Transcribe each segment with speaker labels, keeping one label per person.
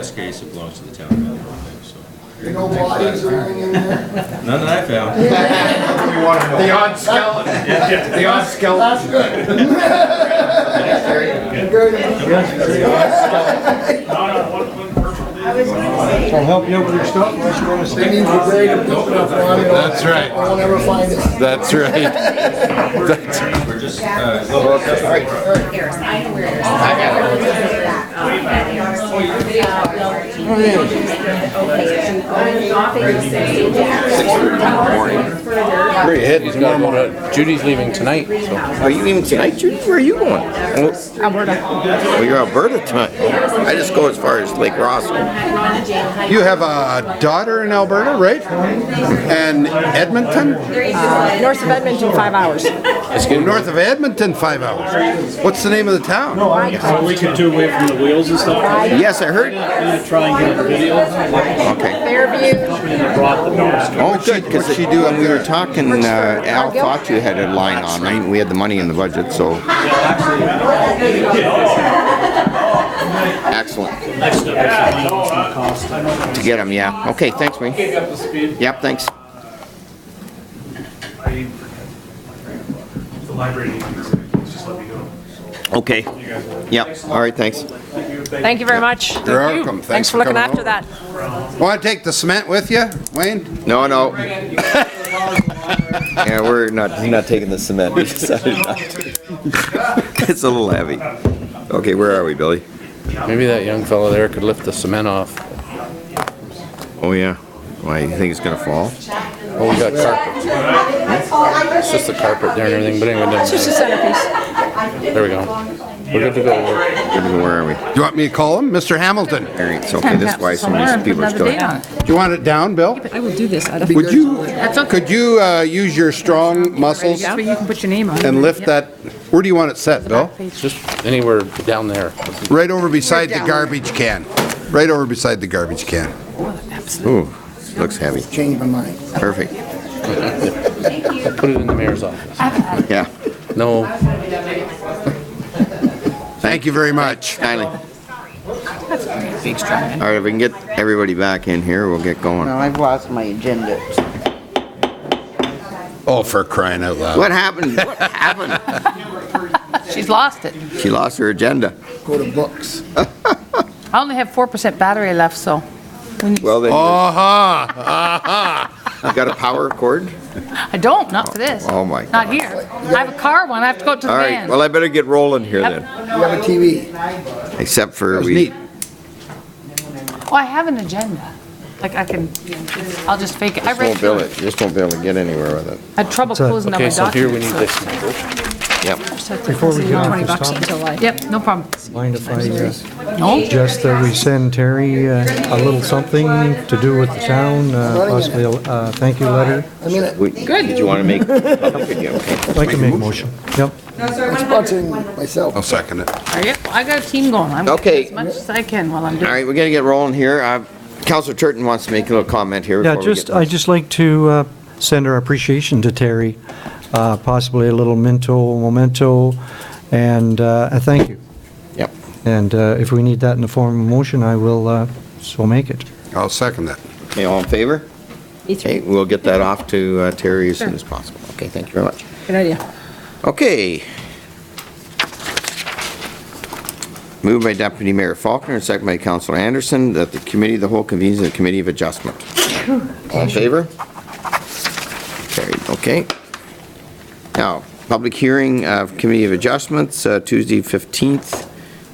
Speaker 1: worst case, it belongs to the town. So.
Speaker 2: No bodies or anything in there?
Speaker 1: None that I found.
Speaker 3: The odd skeleton. The odd skeleton.
Speaker 2: That's good.
Speaker 4: I'll help you out with your stuff unless you want to
Speaker 2: It
Speaker 4: stay.
Speaker 2: means we're great at building up on it.
Speaker 3: That's right.
Speaker 2: I won't ever find it.
Speaker 3: That's right.
Speaker 1: We're just,
Speaker 3: Where are you heading tomorrow morning?
Speaker 5: Judy's leaving tonight, so.
Speaker 3: Are you leaving tonight, Judy? Where are you going?
Speaker 6: Alberta.
Speaker 3: Oh, you're Alberta tonight. I just go as far as Lake Ross. You have a daughter in Alberta, right? And Edmonton?
Speaker 6: North of Edmonton, 5 hours.
Speaker 3: North of Edmonton, 5 hours. What's the name of the town?
Speaker 7: A week or two away from the wheels and stuff.
Speaker 3: Yes, I heard.
Speaker 7: Try and get a video.
Speaker 3: Okay.
Speaker 6: Fairview.
Speaker 3: Oh, good, because she do, and we were talking, Al thought you had a line on, right? We had the money in the budget, so. Excellent.
Speaker 7: Next step is to find out what's gonna cost.
Speaker 3: To get them, yeah. Okay, thanks, Wayne. Yep, thanks.
Speaker 7: The library needs just let me know.
Speaker 3: Okay. Yep, all right, thanks.
Speaker 6: Thank you very much.
Speaker 3: You're welcome.
Speaker 6: Thanks for looking after that.
Speaker 3: Want to take the cement with you, Wayne? No, no. Yeah, we're not, he's not taking the cement. We decided not to. It's a little heavy. Okay, where are we, Billy?
Speaker 5: Maybe that young fellow there could lift the cement off.
Speaker 3: Oh, yeah. Why, you think it's gonna fall?
Speaker 5: Oh, we got carpet. It's just the carpet there and everything, but anyway,
Speaker 6: It's just a centerpiece.
Speaker 5: there we go. We're good to go.
Speaker 3: Where are we? Do you want me to call him? Mr. Hamilton? All right, so, okay, this is why some of these people are still. Do you want it down, Bill?
Speaker 6: I will do this.
Speaker 3: Would you, could you use your strong muscles
Speaker 6: But you can put your name on it.
Speaker 3: and lift that, where do you want it set, Bill?
Speaker 5: Just anywhere down there.
Speaker 3: Right over beside the garbage can. Right over beside the garbage can. Ooh, looks heavy.
Speaker 2: Changed my mind.
Speaker 3: Perfect.
Speaker 5: Put it in the mayor's office.
Speaker 3: Yeah.
Speaker 5: No,
Speaker 3: Thank you very much. Kindly. All right, if we can get everybody back in here, we'll get going.
Speaker 8: No, I've lost my agenda.
Speaker 3: Oh, for crying out loud. What happened? What happened?
Speaker 6: She's lost it.
Speaker 3: She lost her agenda.
Speaker 2: Go to books.
Speaker 6: I only have 4% battery left, so.
Speaker 3: Well, then. You got a power cord?
Speaker 6: I don't, not for this.
Speaker 3: Oh, my
Speaker 6: Not here. I have a car one. I have to go to the
Speaker 3: All right,
Speaker 6: van.
Speaker 3: well, I better get rolling here
Speaker 6: Yep.
Speaker 3: then.
Speaker 2: You have a TV.
Speaker 3: Except for
Speaker 2: neat.
Speaker 6: Oh, I have an agenda. Like I can, I'll just fake it. I read through it.
Speaker 3: You just won't be able to get anywhere with it.
Speaker 6: I had trouble closing down my
Speaker 5: okay, so here we
Speaker 6: documents.
Speaker 5: need this.
Speaker 3: Yep.
Speaker 4: Before we get off
Speaker 6: $20
Speaker 4: this topic,
Speaker 6: until I, yep, no problem.
Speaker 4: mind if I
Speaker 6: No?
Speaker 4: suggest that we send Terry a little something to do with the town, possibly a thank you letter?
Speaker 2: I mean,
Speaker 3: Good. Did you want to make public again?
Speaker 4: I'd like to make a motion. Yep.
Speaker 2: I'm sponsoring myself.
Speaker 3: I'll second it.
Speaker 6: Are you? I got a team going. I'm gonna
Speaker 3: Okay.
Speaker 6: do as much as I can while I'm
Speaker 3: All
Speaker 6: doing.
Speaker 3: right, we're gonna get rolling here. Councilor Turton wants to make a little comment here.
Speaker 4: Yeah,
Speaker 3: before we get
Speaker 4: I'd just like to send our appreciation to Terry, possibly a little Minto memento, and a thank you.
Speaker 3: Yep.
Speaker 4: And if we need that in the form of a motion, I will so make it.
Speaker 3: I'll second that. Okay, all in favor? Okay, we'll get that off to Terry as soon as possible. Okay, thank you very much.
Speaker 6: Good idea.
Speaker 3: Okay. Moved by Deputy Mayor Faulkner and second by Councilor Anderson that the committee of the whole convenes a committee of adjustment. All in favor? Carried, okay. Now, public hearing of committee of adjustments, Tuesday 15th.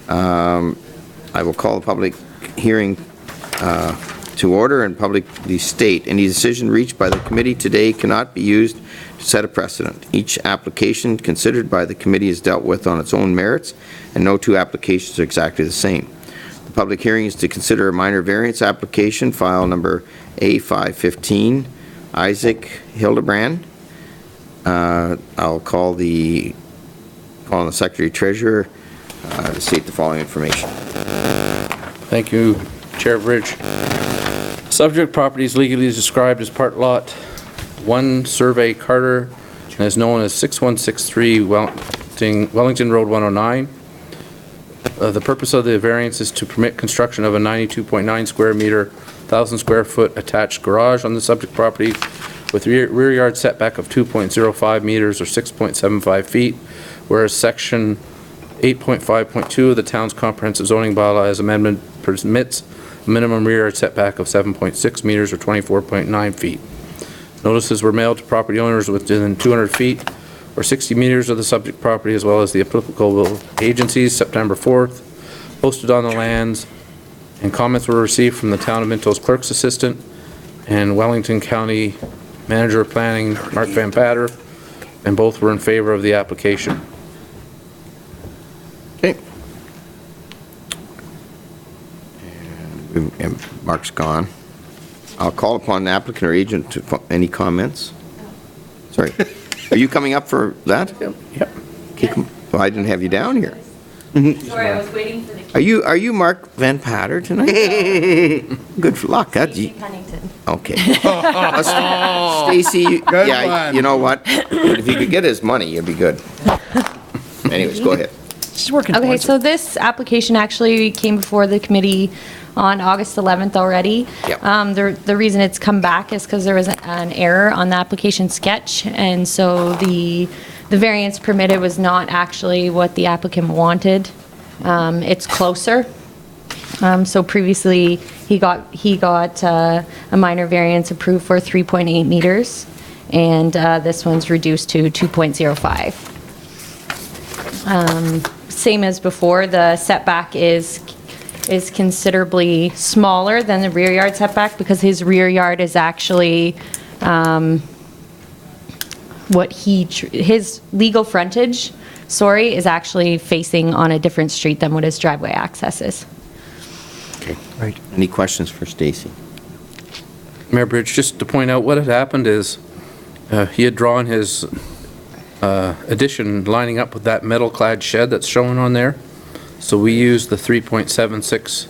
Speaker 3: I will call the public hearing to order and publicly state any decision reached by the committee today cannot be used to set a precedent. Each application considered by the committee is dealt with on its own merits, and no two applications are exactly the same. The public hearing is to consider a minor variance application, file number A515, Isaac Hildebrand. I'll call the Secretary Treasurer to state the following information.
Speaker 5: Thank you, Chair Bridge. Subject property is legally described as part lot 1 Survey Carter and is known as 6163 Wellington Road 109. The purpose of the variance is to permit construction of a 92.9 square meter, 1,000 square foot attached garage on the subject property with rear yard setback of 2.05 meters or 6.75 feet, whereas section 8.5.2 of the town's comprehensive zoning bylaw as amendment permits a minimum rear yard setback of 7.6 meters or 24.9 feet. Notices were mailed to property owners within 200 feet or 60 meters of the subject property, as well as the applicable agencies, September 4th, posted on the lands, and comments were received from the town of Minto's clerk's assistant and Wellington County Manager of Planning, Mark Van Patter, and both were in favor of the application.
Speaker 3: Okay. And Mark's gone. I'll call upon the applicant or agent to, any comments? Sorry. Are you coming up for that?
Speaker 5: Yep.
Speaker 3: Well, I didn't have you down here.
Speaker 8: Sorry, I was waiting for the
Speaker 3: Are you Mark Van Patter tonight? Good luck.
Speaker 8: Casey Pennington.
Speaker 3: Okay. Stacy, yeah, you know what? If you could get his money, you'd be good. Anyways, go ahead.
Speaker 6: She's working
Speaker 8: Okay,
Speaker 6: towards it.
Speaker 8: so this application actually came before the committee on August 11th already.
Speaker 3: Yep.
Speaker 8: The reason it's come back is because there was an error on the application sketch, and so the variance permitted was not actually what the applicant wanted. It's closer. So previously, he got a minor variance approved for 3.8 meters, and this one's reduced to 2.05. Same as before, the setback is considerably smaller than the rear yard setback because his rear yard is actually his legal frontage, is actually facing on a different street than what his driveway access is.
Speaker 3: Okay.
Speaker 4: Right.
Speaker 3: Any questions for Stacy?
Speaker 5: Mayor Bridge, just to point out what had happened is he had drawn his addition lining up with that metal-clad shed that's shown on there. So we used the 3.76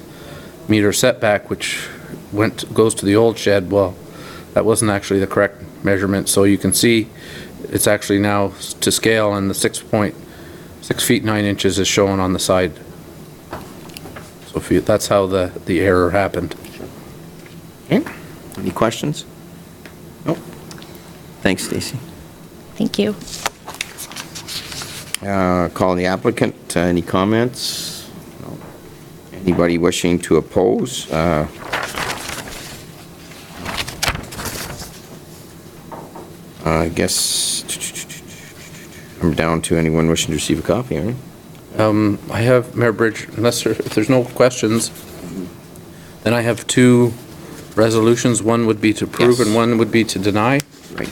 Speaker 5: meter setback, which goes to the old shed. Well, that wasn't actually the correct measurement. So you can see it's actually now to scale, and the 6 feet 9 inches is shown on the side. So that's how the error happened.
Speaker 3: Okay. Any questions? Nope. Thanks, Stacy.
Speaker 8: Thank you.
Speaker 3: Call the applicant. Any comments? No. Anybody wishing to oppose? I guess I'm down to anyone wishing to receive a copy, all right?
Speaker 5: I have, Mayor Bridge, if there's no questions, then I have two resolutions. One would be to approve
Speaker 3: Yes.
Speaker 5: and one would be to deny.
Speaker 3: Right.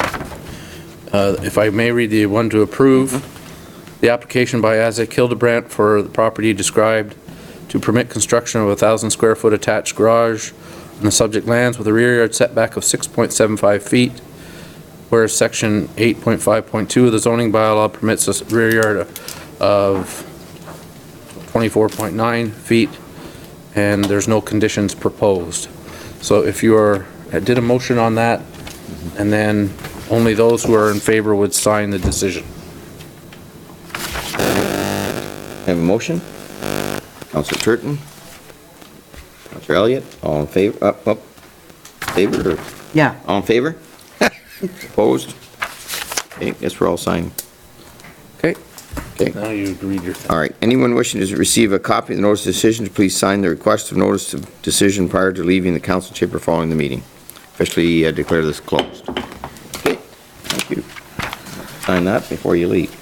Speaker 5: If I may read the one to approve, the application by Isaac Hildebrandt for the property described to permit construction of a 1,000 square foot attached garage on the subject lands with a rear yard setback of 6.75 feet, whereas section 8.5.2 of the zoning bylaw permits a rear yard of 24.9 feet, and there's no conditions proposed. So if I did a motion on that, and then only those who are in favor would sign the decision.
Speaker 3: Have a motion? Councilor Turton? Councilor Elliott? All in favor? Up. Favor?
Speaker 9: Yeah.
Speaker 3: All in favor? Opposed? Okay, guess we're all signing.
Speaker 5: Okay?
Speaker 3: Okay.
Speaker 5: Now you read your thing.
Speaker 3: All right. Anyone wishing to receive a copy of the notice of decision, please sign the request of notice of decision prior to leaving the council chamber following the meeting. Officially declare this closed. Okay. Thank you. Sign that before you leave.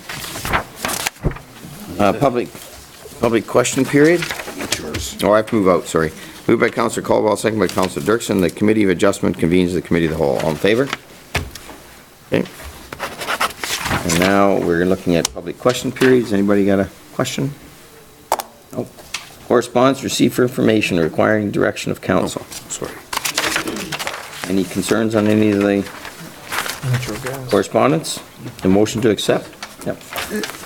Speaker 3: Public question period? Oh, I have to move out, sorry. Moved by Councilor Caldwell, second by Councilor Dirksen. The Committee of Adjustment convenes the Committee of the Whole. All in favor? Okay. And now we're looking at public question periods. Anybody got a question? No. Correspondence received for information requiring direction of council.
Speaker 5: Sorry.
Speaker 3: Any concerns on any of the correspondence? The motion to accept? Yep.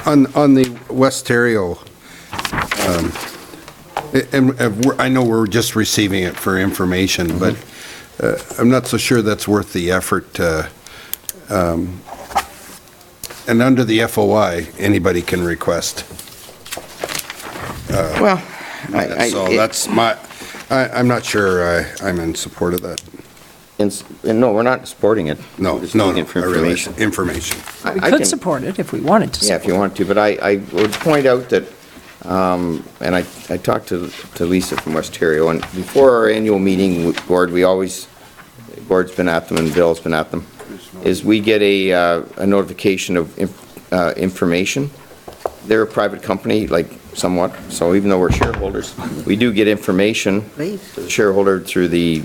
Speaker 10: On the Westario, I know we're just receiving it for information, but I'm not so sure that's worth the effort. And under the FOI, anybody can request.
Speaker 3: Well,
Speaker 10: So that's I'm not sure I'm in support of that.
Speaker 3: and no, we're not supporting it.
Speaker 10: No,
Speaker 3: We're just
Speaker 10: no,
Speaker 3: looking
Speaker 10: no,
Speaker 3: for
Speaker 10: I realize,
Speaker 3: information.
Speaker 10: information.
Speaker 9: We
Speaker 3: I
Speaker 9: could
Speaker 3: can-
Speaker 9: support it if we wanted to.
Speaker 3: Yeah, if you want to, but I would point out that, and I talked to Lisa from West Ontario, and before our annual meeting with board, board's been at them and Bill's been at them, is we get a notification of information. They're a private company, like somewhat, so even though we're shareholders, we do get information to the shareholder through the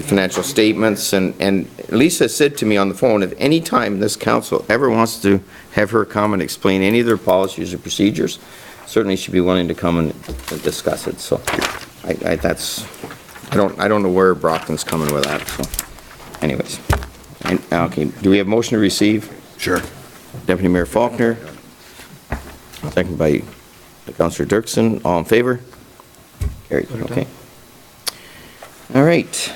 Speaker 3: financial statements, and Lisa said to me on the phone, if any time this council ever wants to have her come and explain any of their policies or procedures, certainly she'd be willing to come and discuss it, so I don't know where Brockton's coming with that, so anyways. Okay, do we have motion to receive?
Speaker 10: Sure.
Speaker 3: Deputy Mayor Faulkner, second by Councillor Dirksen, all in favor? Carried, okay. All right.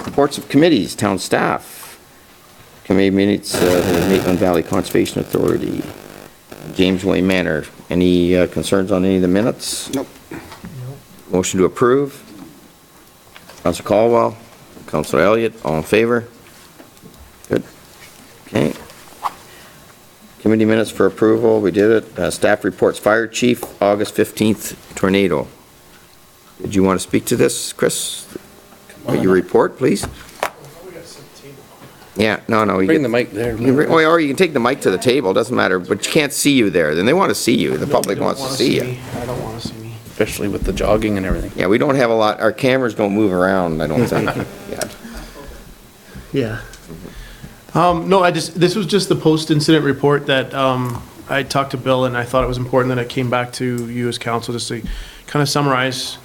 Speaker 3: Reports of committees, town staff. Committee minutes, Maitland Valley Conservation Authority, James Way Manor. Any concerns on any of the minutes?
Speaker 10: Nope.
Speaker 3: Motion to approve. Councillor Caldwell, Councillor Elliott, all in favor? Good. Okay. Committee minutes for approval, we did it. Staff reports, Fire Chief, August 15th tornado. Did you want to speak to this, Chris? Your report, please? Yeah, no.
Speaker 5: Bring the mic there.
Speaker 3: Or you can take the mic to the table, doesn't matter, but you can't see you there. Then they want to see you. The public wants to see you.
Speaker 7: I don't want to see me.
Speaker 5: Especially with the jogging and everything.
Speaker 3: Yeah, we don't have a lot, our cameras don't move around, I don't think. Yeah.
Speaker 7: Yeah. No, this was just the post-incident report that I talked to Bill, and I thought it was important that it came back to you as council, just to kind of summarize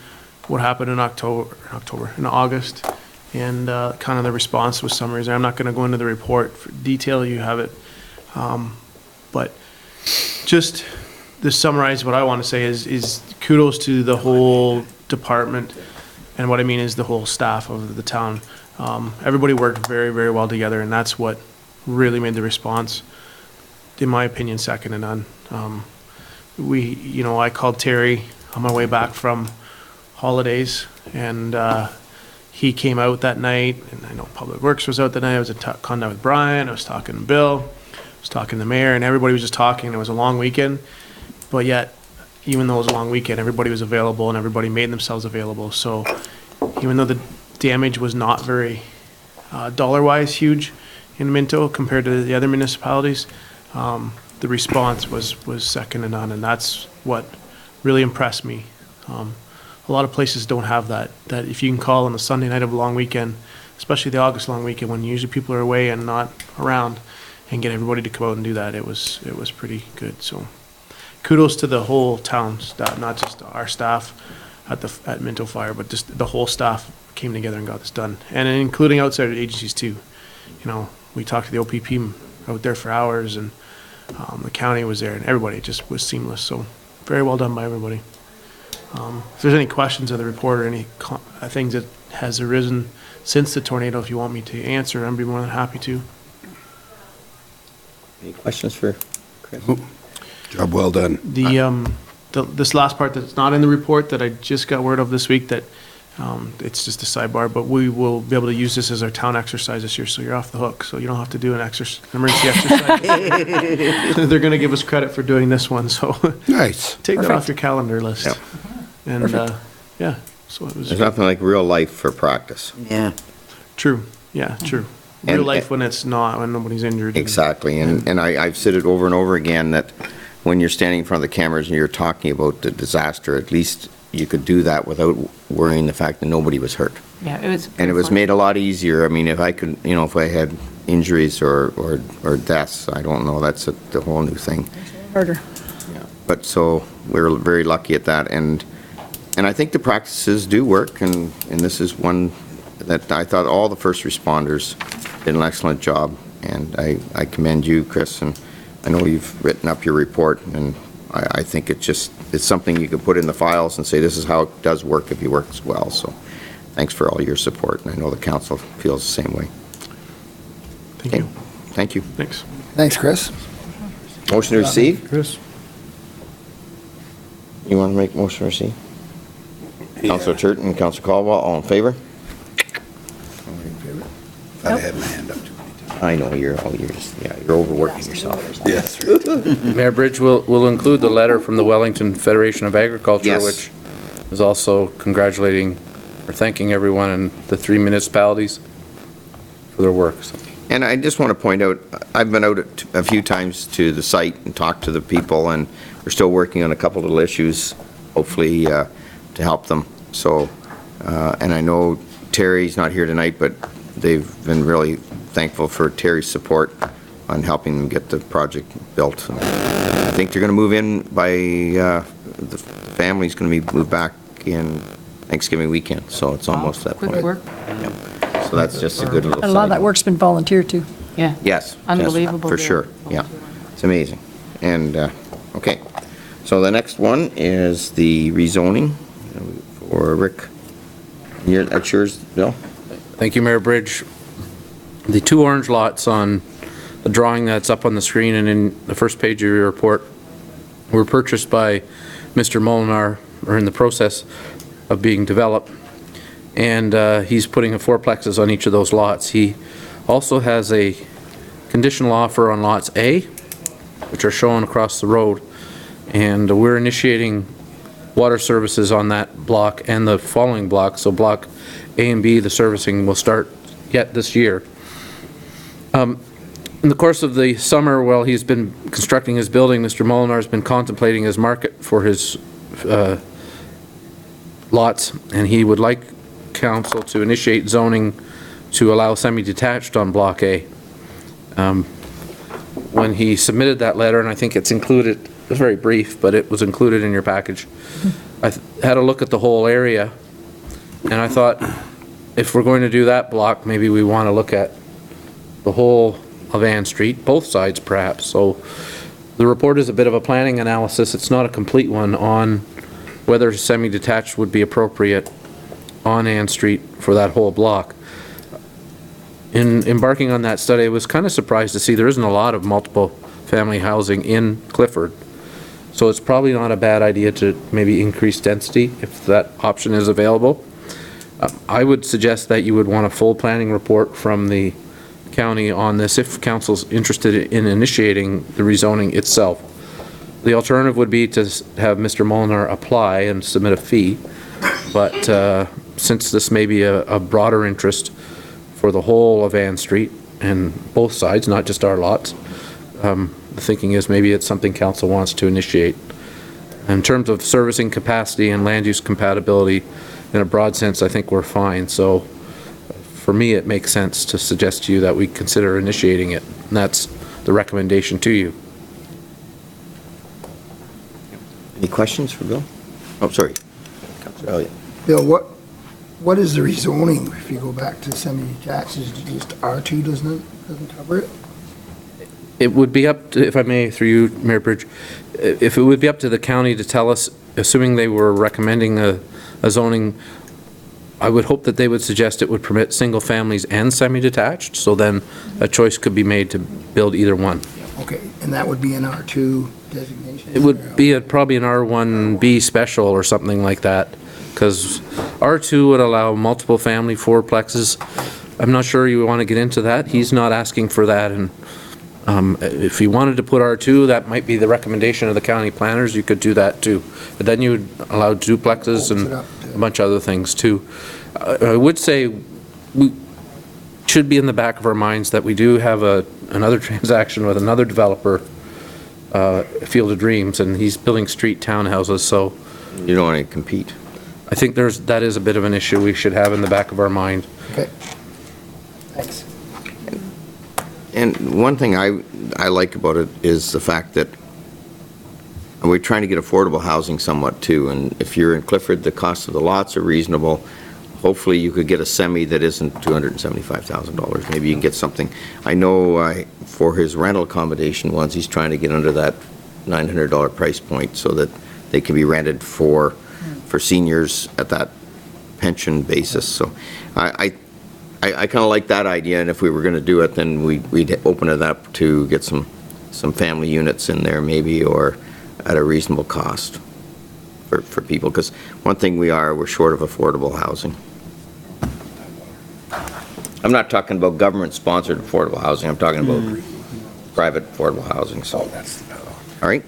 Speaker 7: what happened in August, and kind of the response with summaries. I'm not going to go into the report for detail, you have it. But just to summarize, what I want to say is kudos to the whole department, and what I mean is the whole staff of the town. Everybody worked very, very well together, and that's what really made the response, in my opinion, second to none. I called Terry on my way back from holidays, and he came out that night, and I know Public Works was out that night. I was in contact with Brian, I was talking to Bill, I was talking to the mayor, and everybody was just talking. It was a long weekend, but yet, even though it was a long weekend, everybody was available, and everybody made themselves available. So even though the damage was not very dollar-wise huge in Minto compared to the other municipalities, the response was second to none, and that's what really impressed me. A lot of places don't have that if you can call on the Sunday night of a long weekend, especially the August long weekend when usually people are away and not around, and get everybody to come out and do that, it was pretty good. So kudos to the whole town staff, not just our staff at Minto Fire, but just the whole staff came together and got this done, and including outside agencies too. We talked to the OPP out there for hours, and the county was there, and everybody just was seamless. So very well done by everybody. If there's any questions of the report or any things that has arisen since the tornado, if you want me to answer, I'd be more than happy to.
Speaker 3: Any questions for Chris?
Speaker 10: Job well done.
Speaker 7: This last part that's not in the report that I just got word of this week, that it's just a sidebar, but we will be able to use this as our town exercise this year, so you're off the hook, so you don't have to do an emergency exercise. They're going to give us credit for doing this one, so
Speaker 10: Nice.
Speaker 7: take that off your calendar list.
Speaker 3: Yep.
Speaker 7: And yeah, so it was
Speaker 3: There's nothing like real life for practice.
Speaker 2: Yeah.
Speaker 7: true. Yeah, true. Real
Speaker 3: And-
Speaker 7: life when it's not, when nobody's injured.
Speaker 3: Exactly, and I've said it over and over again, that when you're standing in front of the cameras and you're talking about the disaster, at least you could do that without worrying the fact that nobody was hurt.
Speaker 6: Yeah, it was.
Speaker 3: And it was made a lot easier. I mean, if I could, if I had injuries or deaths, I don't know, that's a whole new thing.
Speaker 9: Harder.
Speaker 3: But so we're very lucky at that, and I think the practices do work, and this is one that I thought all the first responders did an excellent job, and I commend you, Chris, and I know you've written up your report, and I think it's something you could put in the files and say, this is how it does work if you work as well, so thanks for all your support, and I know the council feels the same way.
Speaker 7: Thank
Speaker 3: Okay.
Speaker 7: you.
Speaker 3: Thank you.
Speaker 7: Thanks.
Speaker 2: Thanks, Chris.
Speaker 3: Motion to receive?
Speaker 4: Chris?
Speaker 3: You want to make motion to receive? Counselor Turton and Counselor Caldwell, all in favor?
Speaker 10: I had my hand up too many times.
Speaker 3: I know, you're overworking yourself.
Speaker 10: Yes.
Speaker 5: Mayor Bridge will include the letter from the Wellington Federation of Agriculture,
Speaker 3: Yes.
Speaker 5: which is also congratulating or thanking everyone in the 3 municipalities for their work. So,
Speaker 3: And I just want to point out, I've been out a few times to the site and talked to the people, and we're still working on a couple little issues, hopefully, to help them. So, and I know Terry's not here tonight, but they've been really thankful for Terry's support on helping them get the project built. And I think they're going to move in by, the family's going to be moved back in Thanksgiving weekend, so it's almost that point.
Speaker 6: Quick work.
Speaker 3: So that's just a good little
Speaker 9: A lot of
Speaker 3: side
Speaker 9: that work's been volunteer too.
Speaker 6: Yeah.
Speaker 3: Yes. yes,
Speaker 6: Unbelievable.
Speaker 3: For
Speaker 6: there.
Speaker 3: sure, yeah. It's amazing. And, okay. So the next one is the rezoning for Rick. That's yours, Bill?
Speaker 5: thank you, Mayor Bridge. The 2 orange lots on the drawing that's up on the screen and in the first page of your report were purchased by Mr. Molinar, or in the process of being developed. And he's putting a 4plexes on each of those lots. He also has a conditional offer on lots A, which are shown across the road. And we're initiating water services on that block and the following block. So block A and B, the servicing will start yet this year. In the course of the summer, while he's been constructing his building, Mr. Molinar has been contemplating his market for his lots, and he would like council to initiate zoning to allow semi-detached on Block A. When he submitted that letter, and I think it's included, it was very brief, but it was included in your package, I had a look at the whole area, and I thought, if we're going to do that block, maybe we want to look at the whole of Ann Street, both sides perhaps. So the report is a bit of a planning analysis. It's not a complete one on whether semi-detached would be appropriate on Ann Street for that whole block. In embarking on that study, I was kind of surprised to see there isn't a lot of multiple family housing in Clifford. So it's probably not a bad idea to maybe increase density if that option is available. I would suggest that you would want a full planning report from the county on this if council's interested in initiating the rezoning itself. The alternative would be to have Mr. Molinar apply and submit a fee, but since this may be a broader interest for the whole of Ann Street and both sides, not just our lots, the thinking is maybe it's something council wants to initiate. In terms of servicing capacity and land use compatibility, in a broad sense, I think we're fine. So for me, it makes sense to suggest to you that we consider initiating it. And that's the recommendation to you.
Speaker 3: Any questions for Bill? Oh, sorry. Counselor Elliott.
Speaker 2: Bill, what is the rezoning if you go back to semi-detached? Is it just R2 doesn't cover it?
Speaker 5: It would be up to, if I may, through you, Mayor Bridge, if it would be up to the county to tell us, assuming they were recommending a zoning, I would hope that they would suggest it would permit single families and semi-detached, so then a choice could be made to build either one.
Speaker 2: Okay, and that would be an R2 designation?
Speaker 5: It would be probably an R1B special or something like that, because R2 would allow multiple family fourplexes. I'm not sure you want to get into that. He's not asking for that, and if you wanted to put R2, that might be the recommendation of the county planners. You could do that too. But then you would allow duplexes and a bunch of other things too. I would say we should be in the back of our minds that we do have another transaction with another developer, Field of Dreams, and he's building street townhouses, so
Speaker 3: You don't want to compete.
Speaker 5: I think that is a bit of an issue we should have in the back of our mind.
Speaker 2: Okay. Thanks.
Speaker 3: And one thing I like about it is the fact that we're trying to get affordable housing somewhat too, and if you're in Clifford, the cost of the lots are reasonable. Hopefully you could get a semi that isn't $275,000. Maybe you can get something. I know for his rental accommodation ones, he's trying to get under that $900 price point so that they can be rented for seniors at that pension basis. So I kind of like that idea, and if we were going to do it, then we'd open it up to get some family units in there maybe, or at a reasonable cost. for people, because one thing we're short of affordable housing. I'm not talking about government-sponsored affordable housing, I'm talking about private affordable housing, so. All right.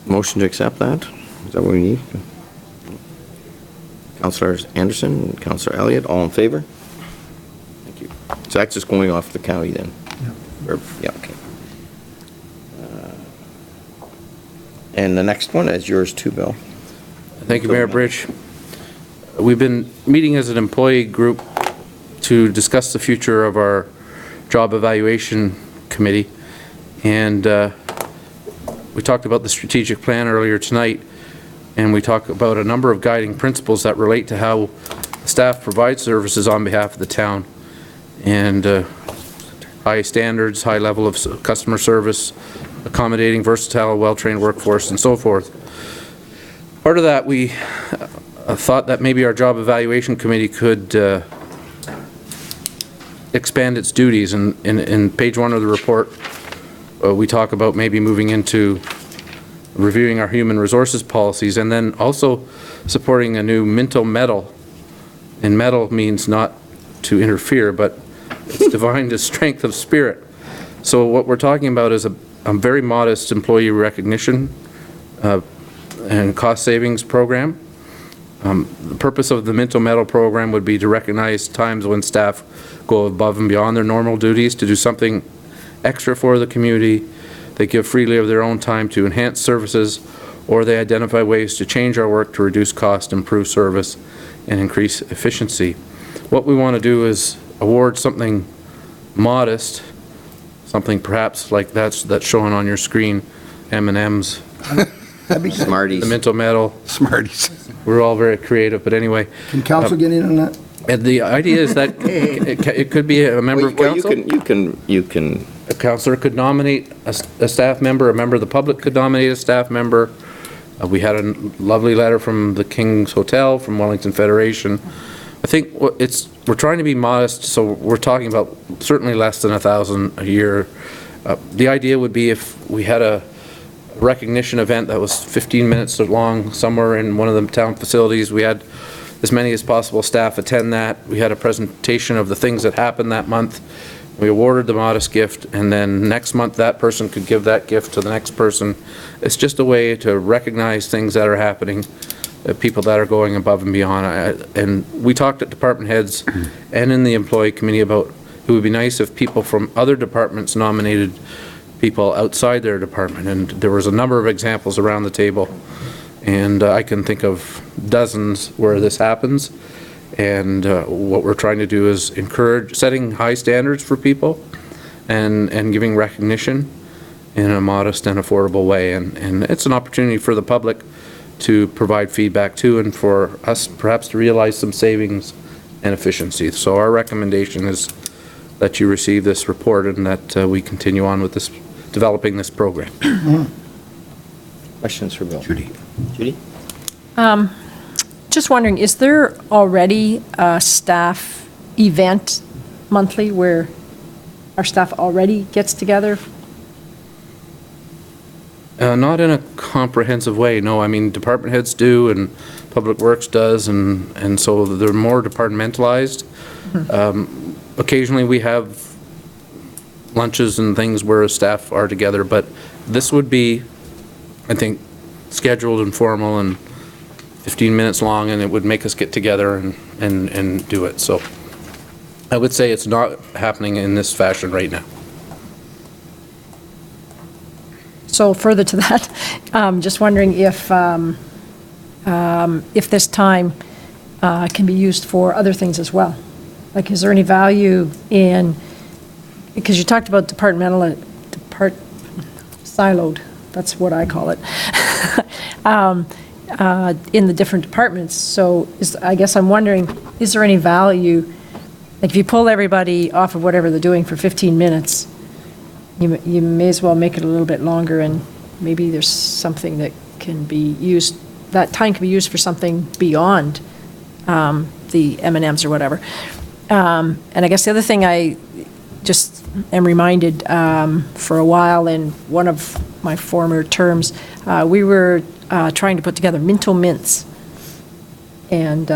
Speaker 3: Motion to accept that? Is that what we need? Councillor Anderson, Councillor Elliott, all in favor? Thank you. So that's just going off the county then? Yeah, okay. And the next one is yours too, Bill.
Speaker 5: Thank you, Mayor Bridge. We've been meeting as an employee group to discuss the future of our job evaluation committee. And we talked about the strategic plan earlier tonight, and we talked about a number of guiding principles that relate to how staff provide services on behalf of the town. And high standards, high level of customer service, accommodating, versatile, well-trained workforce, and so forth. Part of that, we thought that maybe our job evaluation committee could expand its duties. And in page 1 of the report, we talk about maybe moving into reviewing our human resources policies, and then also supporting a new Minto medal. And medal means not to interfere, but it's defined as strength of spirit. So what we're talking about is a very modest employee recognition and cost savings program. The purpose of the Minto medal program would be to recognize times when staff go above and beyond their normal duties to do something extra for the community. They give freely of their own time to enhance services, or they identify ways to change our work to reduce cost, improve service, and increase efficiency. What we want to do is award something modest, something perhaps like that's shown on your screen, M&Ms,
Speaker 3: Smarties.
Speaker 5: the Minto medal.
Speaker 10: Smarties.
Speaker 5: We're all very creative, but anyway.
Speaker 2: Can council get in on that?
Speaker 5: And the idea is that it could be a member of council.
Speaker 3: You can.
Speaker 5: A councillor could nominate a staff member, a member of the public could nominate a staff member. We had a lovely letter from the King's Hotel, from Wellington Federation. I think we're trying to be modest, so we're talking about certainly less than 1,000 a year. The idea would be if we had a recognition event that was 15 minutes long somewhere in one of the town facilities, we had as many as possible staff attend that. We had a presentation of the things that happened that month. We awarded the modest gift, and then next month that person could give that gift to the next person. It's just a way to recognize things that are happening, people that are going above and beyond. And we talked at department heads and in the employee committee about it would be nice if people from other departments nominated people outside their department. And there was a number of examples around the table, and I can think of dozens where this happens. And what we're trying to do is encourage setting high standards for people and giving recognition in a modest and affordable way. And it's an opportunity for the public to provide feedback too, and for us perhaps to realize some savings and efficiency. So our recommendation is that you receive this report and that we continue on with this, developing this program.
Speaker 3: Questions for Bill?
Speaker 10: Judy.
Speaker 3: Judy?
Speaker 9: Just wondering, is there already a staff event monthly where our staff already gets together?
Speaker 5: Not in a comprehensive way, no. I mean, department heads do, and Public Works does, and so they're more departmentalized. Occasionally we have lunches and things where staff are together, but this would be, I think, scheduled and formal and 15 minutes long, and it would make us get together and do it. So I would say it's not happening in this fashion right now.
Speaker 9: So further to that, just wondering if this time can be used for other things as well. Like, is there any value in, because you talked about siloed, that's what I call it, in the different departments. So I guess I'm wondering, is there any value, like if you pull everybody off of whatever they're doing for 15 minutes, you may as well make it a little bit longer, and maybe there's something that can be used, that time can be used for something beyond the M&Ms or whatever. And I guess the other thing I just am reminded for a while in one of my former terms, we were trying to put together Minto mints. And,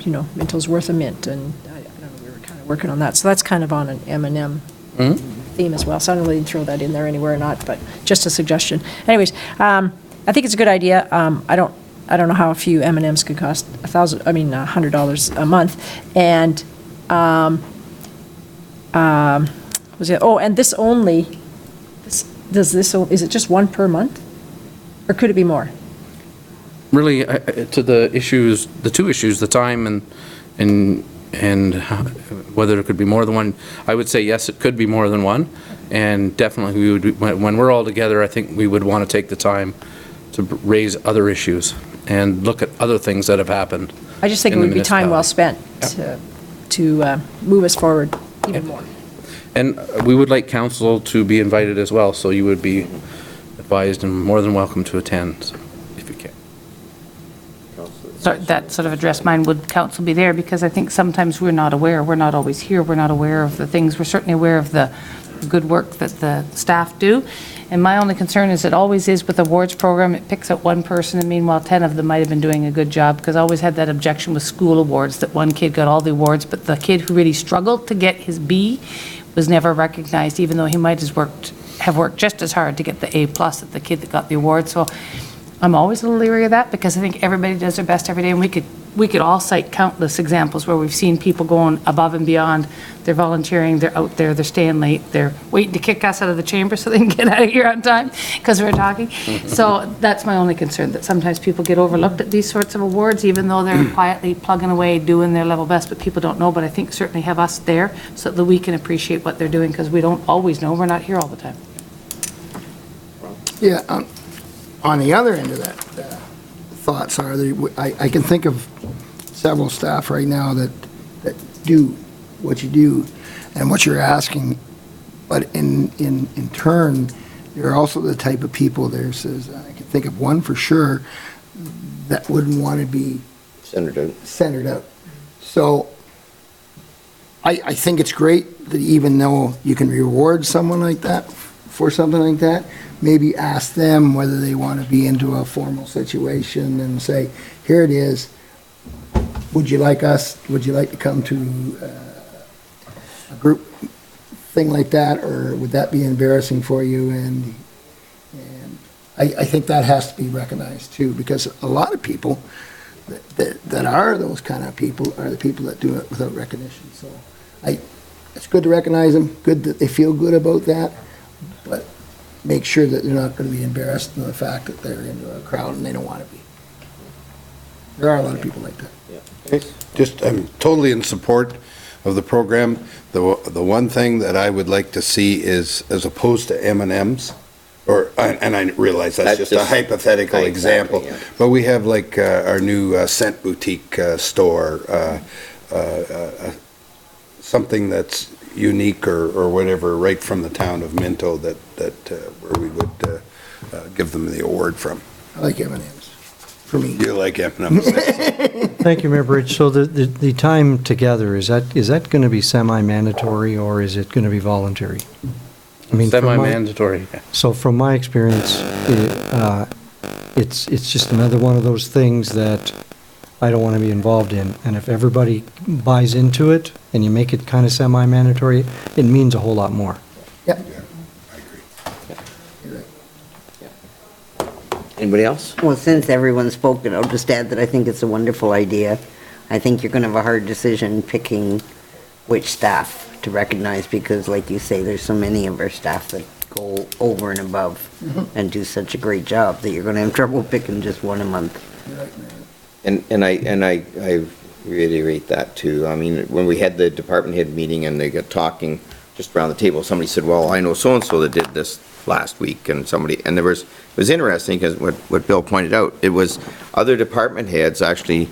Speaker 9: Minto's worth a mint, and I don't know, we were kind of working on that. So that's kind of on an M&M theme as well. So I don't really throw that in there anywhere or not, but just a suggestion. Anyways, I think it's a good idea. I don't know how a few M&Ms could cost $100 a month. And, and this only, is it just one per month? Or could it be more?
Speaker 5: Really, to the issues, the two issues, the time and whether it could be more than one, I would say yes, it could be more than one. And definitely we would, when we're all together, I think we would want to take the time to raise other issues and look at other things that have happened.
Speaker 9: I just think it
Speaker 5: in the
Speaker 9: would be time well spent
Speaker 5: Yep.
Speaker 9: to move us forward even more.
Speaker 5: And we would like council to be invited as well, so you would be advised and more than welcome to attend, so, if you can.
Speaker 6: So that sort of addressed mine, would council be there? Because I think sometimes we're not aware, we're not always here, we're not aware of the things, we're certainly aware of the good work that the staff do. And my only concern is it always is with the awards program, it picks out one person, and meanwhile 10 of them might have been doing a good job, because I always had that objection with school awards, that one kid got all the awards, but the kid who really struggled to get his B was never recognized, even though he might have worked just as hard to get the A+ as the kid that got the award. So I'm always a little leery of that, because I think everybody does their best every day, and we could all cite countless examples where we've seen people going above and beyond. They're volunteering, they're out there, they're staying late, they're waiting to kick us out of the chamber so they can get out of here on time, because we're talking. So that's my only concern, that sometimes people get overlooked at these sorts of awards, even though they're quietly plugging away, doing their level best, but people don't know. But I think certainly have us there so that we can appreciate what they're doing, because we don't always know, we're not here all the time.
Speaker 2: Yeah, on the other end of that, thoughts are, I can think of several staff right now that do what you do and what you're asking, but in turn, there are also the type of people there says, I can think of one for sure, that wouldn't want to be centered out. So I think it's great that even though you can reward someone like that for something like that, maybe ask them whether they want to be into a formal situation and say, here it is, would you like to come to a group thing like that, or would that be embarrassing for you? And I think that has to be recognized too, because a lot of people that are those kind of people are the people that do it without recognition. So it's good to recognize them, good that they feel good about that, but make sure that they're not going to be embarrassed in the fact that they're into a crowd and they don't want to be. There are a lot of people like that.
Speaker 10: I'm totally in support of the program. The one thing that I would like to see is, as opposed to M&Ms, and I realize that's just a hypothetical example,
Speaker 3: yeah.
Speaker 10: but we have like our new scent boutique store, something that's unique or whatever, right from the town of Minto, that where we would give them the award from.
Speaker 2: I like M&Ms, for me.
Speaker 10: You like M&Ms?
Speaker 4: Thank you, Mayor Bridge. So the time together, is that going to be semi-mandatory, or is it going to be voluntary? I mean,
Speaker 5: Semi-mandatory.
Speaker 4: So from my experience, it's just another one of those things that I don't want to be involved in. And if everybody buys into it and you make it kind of semi-mandatory, it means a whole lot more.
Speaker 2: Yep.
Speaker 10: I agree.
Speaker 2: You're right.
Speaker 3: Anybody else?
Speaker 11: Well, since everyone's spoken, I'll just add that I think it's a wonderful idea. I think you're going to have a hard decision picking which staff to recognize, because like you say, there's so many of our staff that go over and above and do such a great job that you're going to have trouble picking just one a month.
Speaker 2: You're right, Mary.
Speaker 3: And I reiterate that too. I mean, when we had the department head meeting and they got talking just around the table, somebody said, well, I know so-and-so that did this last week, and it was interesting, because what Bill pointed out, it was other department heads actually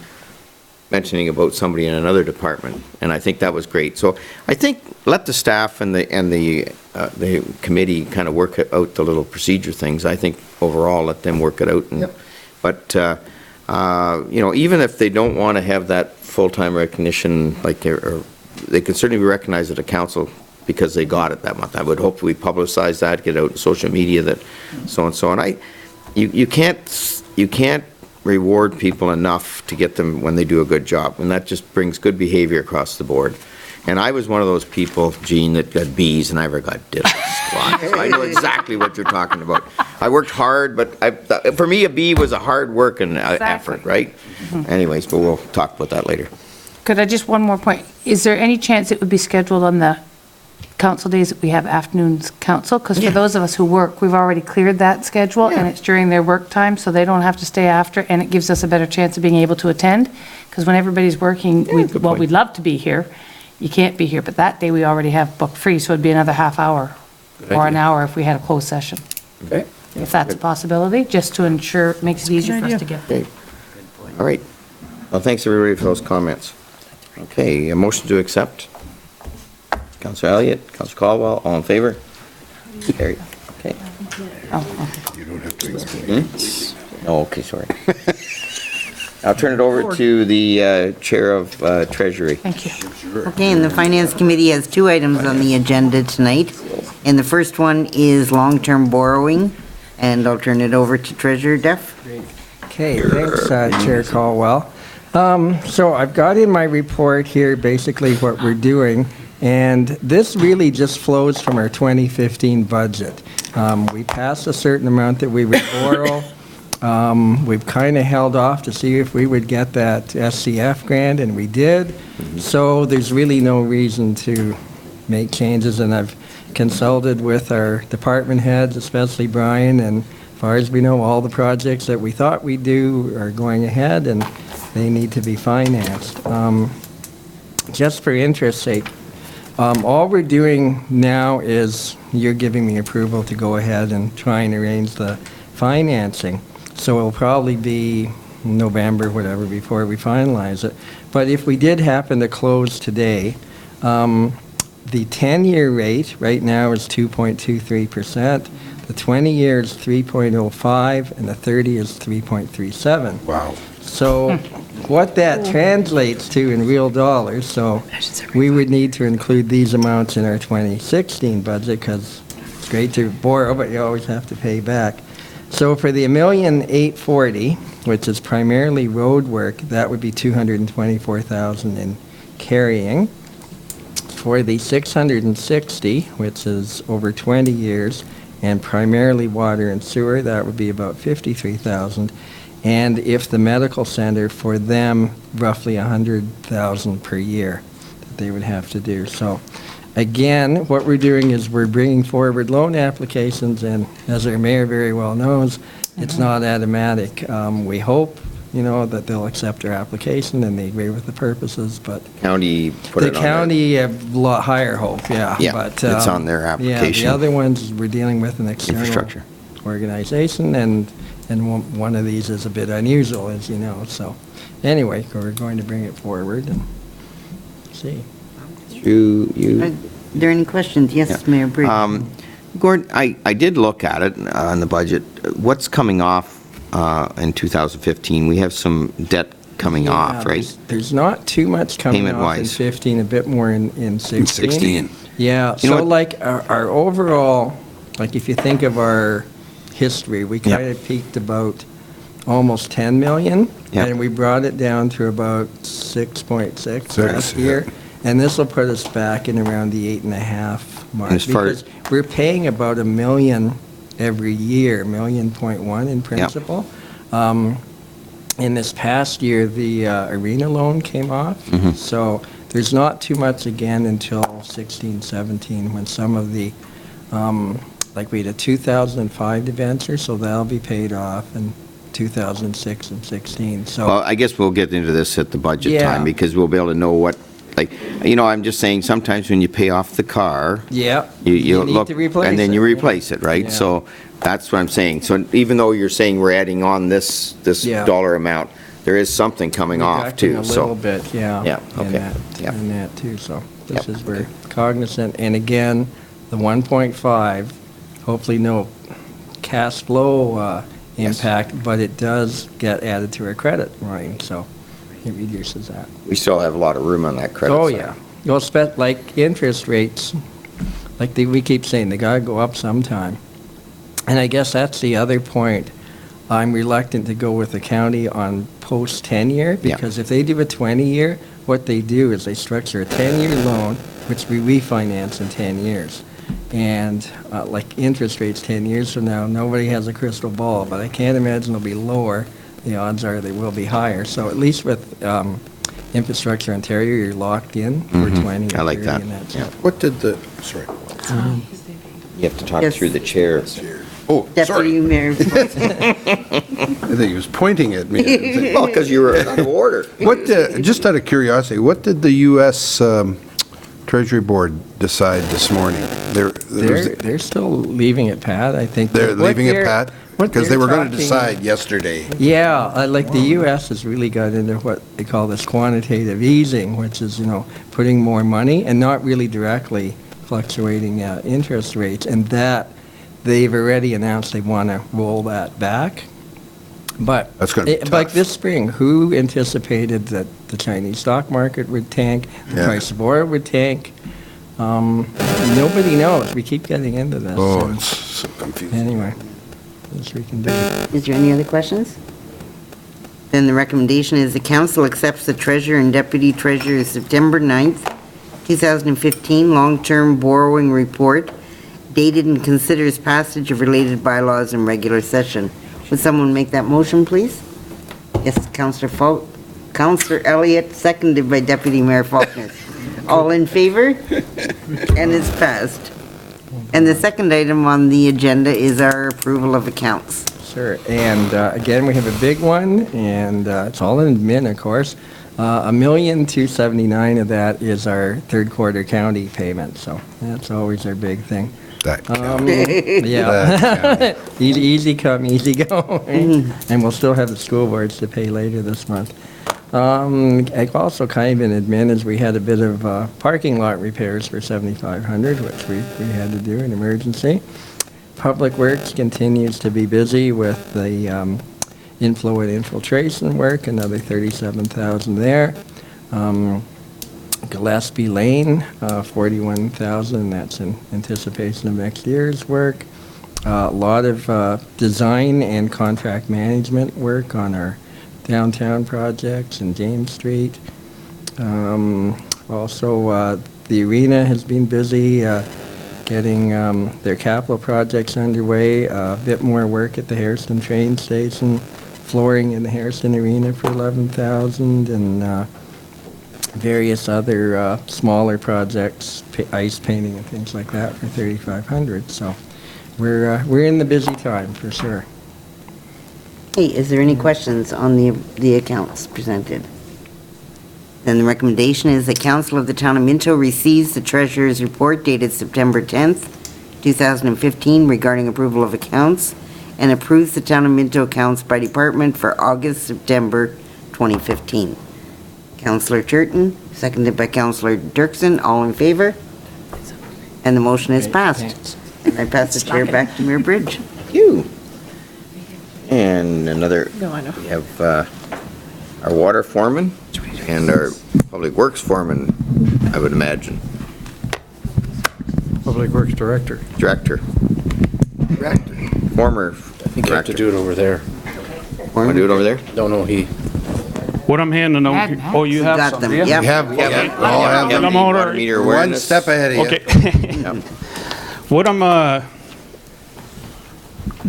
Speaker 3: mentioning about somebody in another department, and I think that was great. So I think let the staff and the committee kind of work out the little procedure things. I think overall let them work it out.
Speaker 2: Yep.
Speaker 3: But even if they don't want to have that full-time recognition, or they can certainly be recognized at a council because they got it that month. I would hope we publicize that, get out on social media that so and so. And you can't reward people enough to get them when they do a good job, and that just brings good behavior across the board. And I was one of those people, Gene, that got Bs and I never got diddly squat. So I know exactly what you're talking about. I worked hard, but for me, a B was a hard work and effort, right? Anyways, but we'll talk about that later.
Speaker 6: Could I just, one more point, is there any chance it would be scheduled on the council days that we have afternoons council? Because for those of us who work, we've already cleared that schedule, and it's during their work time, so they don't have to stay after, and it gives us a better chance of being able to attend. Because when everybody's working, we'd love to be here, you can't be here, but that day we already have booked free, so it'd be another half hour or an hour if we had a closed session.
Speaker 3: Okay.
Speaker 6: If that's a possibility, just to ensure, it makes it easier for us to get there.
Speaker 3: Okay. All right. Well, thanks everybody for those comments. Okay, a motion to accept. Councillor Elliott, Councillor Caldwell, all in favor? Carried. Okay.
Speaker 6: Oh,
Speaker 10: You don't have to explain.
Speaker 3: Oh, okay, sorry. I'll turn it over to the Chair of Treasury.
Speaker 6: thank you.
Speaker 11: Okay, and the Finance Committee has two items on the agenda tonight. And the first one is long-term borrowing, and I'll turn it over to Treasurer Duff.
Speaker 12: Okay, thanks, Chair Caldwell. So I've got in my report here basically what we're doing, and this really just flows from our 2015 budget. We passed a certain amount that we would borrow. We've kind of held off to see if we would get that SCF grant, and we did. So there's really no reason to make changes, and I've consulted with our department heads, especially Brian, and as far as we know, all the projects that we thought we'd do are going ahead, and they need to be financed. Just for interest's sake, all we're doing now is you're giving me approval to go ahead and try and arrange the financing. So it'll probably be November, whatever, before we finalize it. But if we did happen to close today, the 10-year rate right now is 2.23%. The 20-year is 3.05, and the 30 is 3.37.
Speaker 10: Wow.
Speaker 12: So what that translates to in real dollars, so we would need to include these amounts in our 2016 budget, because it's great to borrow, but you always have to pay back. So for the $1,840,000, which is primarily road work, that would be $224,000 in carrying. For the 660, which is over 20 years, and primarily water and sewer, that would be about 53,000. And if the medical center, for them, roughly 100,000 per year that they would have to do. So again, what we're doing is we're bringing forward loan applications, and as our mayor very well knows, it's not automatic. We hope, that they'll accept our application and they agree with the purposes, but
Speaker 3: County put it
Speaker 12: the
Speaker 3: on
Speaker 12: county have a lot higher hope, yeah.
Speaker 3: Yeah,
Speaker 12: But,
Speaker 3: it's on their application.
Speaker 12: Yeah, the other ones, we're dealing with an external
Speaker 3: Infrastructure.
Speaker 12: organization, and one of these is a bit unusual, as you know, so anyway, we're going to bring it forward and see.
Speaker 11: Are there any questions? Yes, Mayor Briggs.
Speaker 3: Gordon, I did look at it on the budget. What's coming off in 2015? We have some debt coming off, right?
Speaker 12: There's not too much coming off in
Speaker 3: Payment-wise.
Speaker 12: 15, a bit more in 16.
Speaker 10: 16.
Speaker 12: Yeah,
Speaker 3: You know
Speaker 12: so
Speaker 3: what-
Speaker 12: like our overall, like if you think of our history, we
Speaker 3: Yeah.
Speaker 12: kind of peaked about almost 10 million,
Speaker 3: Yeah.
Speaker 12: and we brought it down to about 6.6 last
Speaker 10: Six,
Speaker 12: year. And this will put us back in around the 8.5 mark.
Speaker 3: And as far
Speaker 12: Because we're paying about $1 million every year, $1.1 million in principal. In this past year, the arena loan came off.
Speaker 3: Mhm.
Speaker 12: So there's not too much again until 16, 17, when some of the, like we had a 2005 debenture, so that'll be paid off, and 2006 and 16, so.
Speaker 3: Well, I guess we'll get into this at the budget
Speaker 12: Yeah.
Speaker 3: time, because we'll be able to know what, I'm just saying, sometimes when you pay off the car,
Speaker 12: Yeah.
Speaker 3: you
Speaker 12: need
Speaker 3: look,
Speaker 12: to replace
Speaker 3: and then you
Speaker 12: it, yeah.
Speaker 3: replace it, right?
Speaker 12: Yeah.
Speaker 3: So that's what I'm saying. So even though you're saying we're adding on this
Speaker 12: Yeah.
Speaker 3: dollar amount, there is something coming off
Speaker 12: Reducting
Speaker 3: too,
Speaker 12: a
Speaker 3: so.
Speaker 12: little bit, yeah.
Speaker 3: Yeah,
Speaker 12: in
Speaker 3: okay,
Speaker 12: that-
Speaker 3: yeah.
Speaker 12: In that too, so this
Speaker 3: Yep,
Speaker 12: is, we're cognizant. And again, the 1.5, hopefully no cash flow impact, but it does get added to our credit line, so it reduces that.
Speaker 3: We still have a lot of room on that credit
Speaker 12: Oh,
Speaker 3: side.
Speaker 12: yeah. Well, like interest rates, we keep saying, they gotta go up sometime. And I guess that's the other point. I'm reluctant to go with the county on post-10-year, because if they do a 20-year, what they do is they structure a 10-year loan, which we refinance in 10 years. And like interest rates 10 years from now, nobody has a crystal ball, but I can't imagine they'll be lower. The odds are they will be higher. So at least with Infrastructure Ontario, you're locked in for 20
Speaker 3: I
Speaker 12: or
Speaker 3: like
Speaker 12: 30,
Speaker 3: that.
Speaker 12: and that's
Speaker 3: Yeah.
Speaker 12: it.
Speaker 10: What did the, sorry.
Speaker 3: You have to talk
Speaker 11: Yes.
Speaker 3: through the chair.
Speaker 10: Oh,
Speaker 11: Deputy
Speaker 10: sorry.
Speaker 11: Mayor,
Speaker 10: I think he was pointing at me.
Speaker 3: Well, because you were out of order.
Speaker 10: What, just out of curiosity, what did the U.S. Treasury Board decide this morning?
Speaker 12: They're still leaving it pat, I think.
Speaker 10: They're
Speaker 12: What
Speaker 10: leaving it
Speaker 12: they're-
Speaker 10: pat?
Speaker 12: what
Speaker 10: Because they
Speaker 12: they're
Speaker 10: were going to
Speaker 12: talking-
Speaker 10: decide yesterday.
Speaker 12: Yeah, like the U.S. has really got into what they call this quantitative easing, which is, putting more money and not really directly fluctuating interest rates. And that, they've already announced they want to roll that back. But
Speaker 10: That's gonna be
Speaker 12: like
Speaker 10: tough.
Speaker 12: this spring, who anticipated that the Chinese stock market would tank, the
Speaker 10: Yeah.
Speaker 12: price of oil would tank? Nobody knows. We keep getting into this.
Speaker 10: Oh,
Speaker 12: and
Speaker 10: it's so confusing.
Speaker 12: Anyway, as we can do.
Speaker 11: is there any other questions? Then the recommendation is the council accepts the treasurer and deputy treasurer's September 9th, 2015 long-term borrowing report dated and considers passage of related bylaws in regular session. Would someone make that motion, please? Yes, Councillor Elliott, seconded by Deputy Mayor Faulkner. All in favor? And it's passed. And the second item on the agenda is our approval of accounts.
Speaker 12: Sure, and again, we have a big one, and it's all in admin, of course. $1,279,000 of that is our third quarter county payment, so that's always our big thing.
Speaker 10: That
Speaker 12: Yeah, easy come, easy go, and we'll still have the school boards to pay later this month. Also kind of in admin is we had a bit of parking lot repairs for $7,500, which we had to do in emergency. Public Works continues to be busy with the inflow and infiltration work, another $37,000 there. Gillespie Lane, $41,000, that's in anticipation of next year's work. A lot of design and contract management work on our downtown projects in James Street. Also, the arena has been busy getting their capital projects underway. A bit more work at the Harrison train station, flooring in the Harrison Arena for $11,000, and various other smaller projects, ice painting and things like that for $3,500. So we're in the busy time for sure.
Speaker 11: Hey, is there any questions on the accounts presented? Then the recommendation is the council of the town of Minto receives the treasurer's report dated September 10th, 2015 regarding approval of accounts and approves the town of Minto accounts by department for August, September 2015. Councillor Turton, seconded by Councillor Dirksen, all in favor? And the motion is
Speaker 12: Great,
Speaker 11: passed.
Speaker 12: thanks.
Speaker 11: And I pass the chair back to Mayor Bridge.
Speaker 3: Thank you. And another,
Speaker 9: No, I know.
Speaker 3: we have our water foreman and our public works foreman, I would imagine,
Speaker 4: Public Works Director.
Speaker 3: director, former
Speaker 5: I think you have to
Speaker 3: director.
Speaker 5: do it over there.
Speaker 3: Want to do it over there?
Speaker 5: Don't know, he.
Speaker 13: What I'm handing out,
Speaker 6: Bad
Speaker 13: here-
Speaker 6: man.
Speaker 13: oh, you have
Speaker 11: Got
Speaker 13: some,
Speaker 11: them,
Speaker 13: do you?
Speaker 11: yep.
Speaker 10: We have, all have
Speaker 3: Yeah,
Speaker 13: I'm
Speaker 3: the
Speaker 13: all
Speaker 3: water
Speaker 13: right.
Speaker 3: meter
Speaker 10: one
Speaker 3: awareness.
Speaker 10: step ahead of you.
Speaker 13: Okay.
Speaker 3: Yep.
Speaker 13: What I'm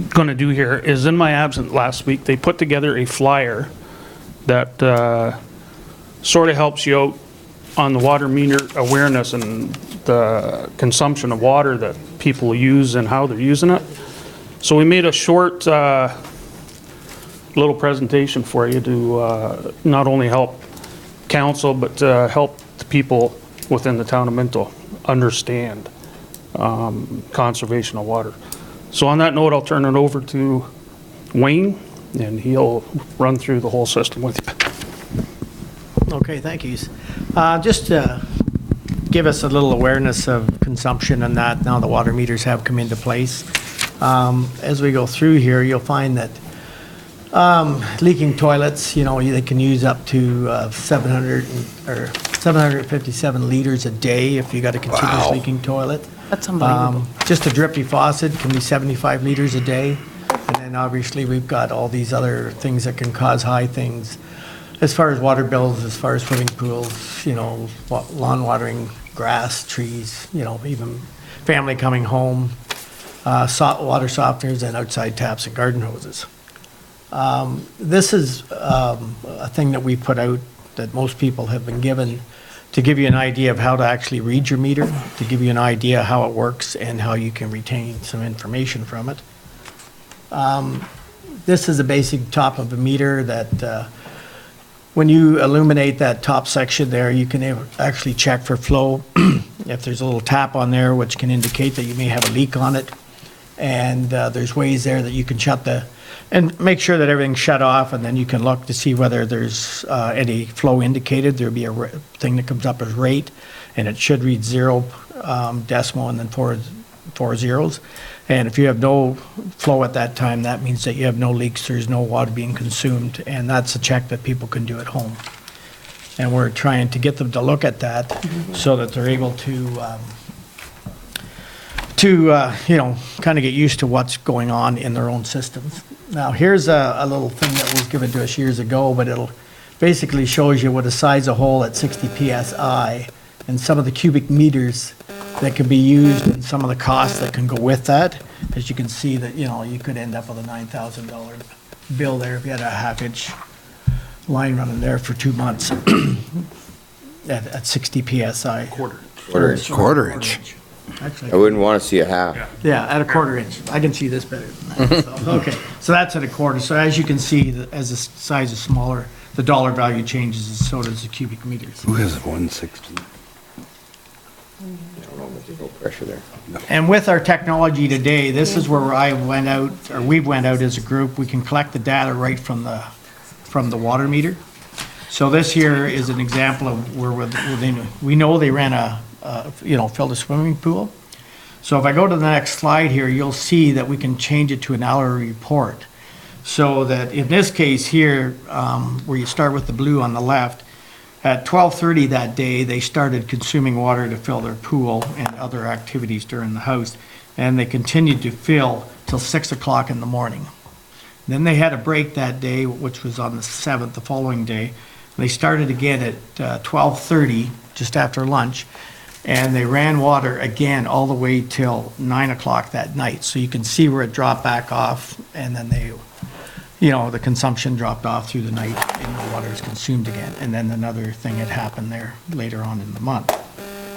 Speaker 13: gonna do here is, in my absence last week, they put together a flyer that sort of helps you out on the water meter awareness and the consumption of water that people use and how they're using it. So we made a short little presentation for you to not only help council, but help the people within the town of Minto understand conservation of water. So on that note, I'll turn it over to Wayne, and he'll run through the whole system with you.
Speaker 14: Okay, thank you. Just to give us a little awareness of consumption and that, now the water meters have come into place. As we go through here, you'll find that leaking toilets, they can use up to 757 liters a day if you got a continuous leaking toilet.
Speaker 6: That's unbelievable.
Speaker 14: Just a drippy faucet can be 75 liters a day. And then obviously, we've got all these other things that can cause high things, as far as water bills, as far as swimming pools, lawn watering, grass, trees, even family coming home, water softeners, and outside taps and garden hoses. This is a thing that we put out that most people have been given to give you an idea of how to actually read your meter, to give you an idea how it works and how you can retain some information from it. This is a basic top of a meter that when you illuminate that top section there, you can actually check for flow. If there's a little tap on there, which can indicate that you may have a leak on it. And there's ways there that you can and make sure that everything's shut off, and then you can look to see whether there's any flow indicated. There'll be a thing that comes up as rate, and it should read 0 decimal and then four zeros. And if you have no flow at that time, that means that you have no leaks, there's no water being consumed, and that's a check that people can do at home. And we're trying to get them to look at that so that they're able to kind of get used to what's going on in their own systems. Now, here's a little thing that was given to us years ago, but it'll basically shows you what a size of hole at 60 PSI and some of the cubic meters that can be used and some of the costs that can go with that. As you can see that, you could end up with a $9,000 bill there if you had a half-inch line running there for 2 months at 60 PSI.
Speaker 10: Quarter inch.
Speaker 14: Actually,
Speaker 3: I wouldn't want to see a half.
Speaker 14: yeah, at a quarter inch. I can see this better than that. So, okay, so that's at a quarter. So as you can see, as the size is smaller, the dollar value changes, and so does the cubic meters.
Speaker 10: Who has 160?
Speaker 3: No pressure there.
Speaker 14: And with our technology today, this is where we went out as a group. We can collect the data right from the water meter. So this here is an example of where we know they ran filled a swimming pool. So if I go to the next slide here, you'll see that we can change it to an hour report. So that in this case here, where you start with the blue on the left, at 12:30 that day, they started consuming water to fill their pool and other activities during the house. And they continued to fill till 6 o'clock in the morning. Then they had a break that day, which was on the 7th, the following day. They started again at 12:30, just after lunch. And they ran water again all the way till 9 o'clock that night. So you can see where it dropped back off, and then the consumption dropped off through the night, and the water is consumed again. And then another thing had happened there later on in the month.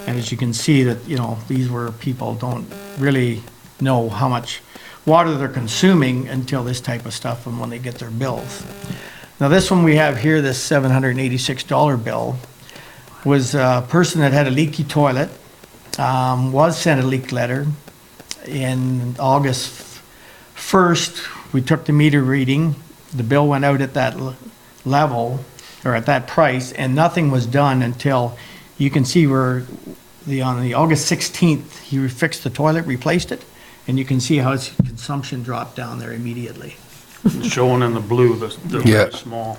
Speaker 14: And as you can see that, these were people don't really know how much water they're consuming until this type of stuff and when they get their bills. Now this one we have here, this $786 bill, was a person that had a leaky toilet, was sent a leak letter. In August 1st, we took the meter reading. The bill went out at that level, or at that price, and nothing was done until, you can see where on the August 16th, he fixed the toilet, replaced it, and you can see how his consumption dropped down there immediately.
Speaker 13: Showing in the blue, the
Speaker 10: Yeah.
Speaker 13: very small.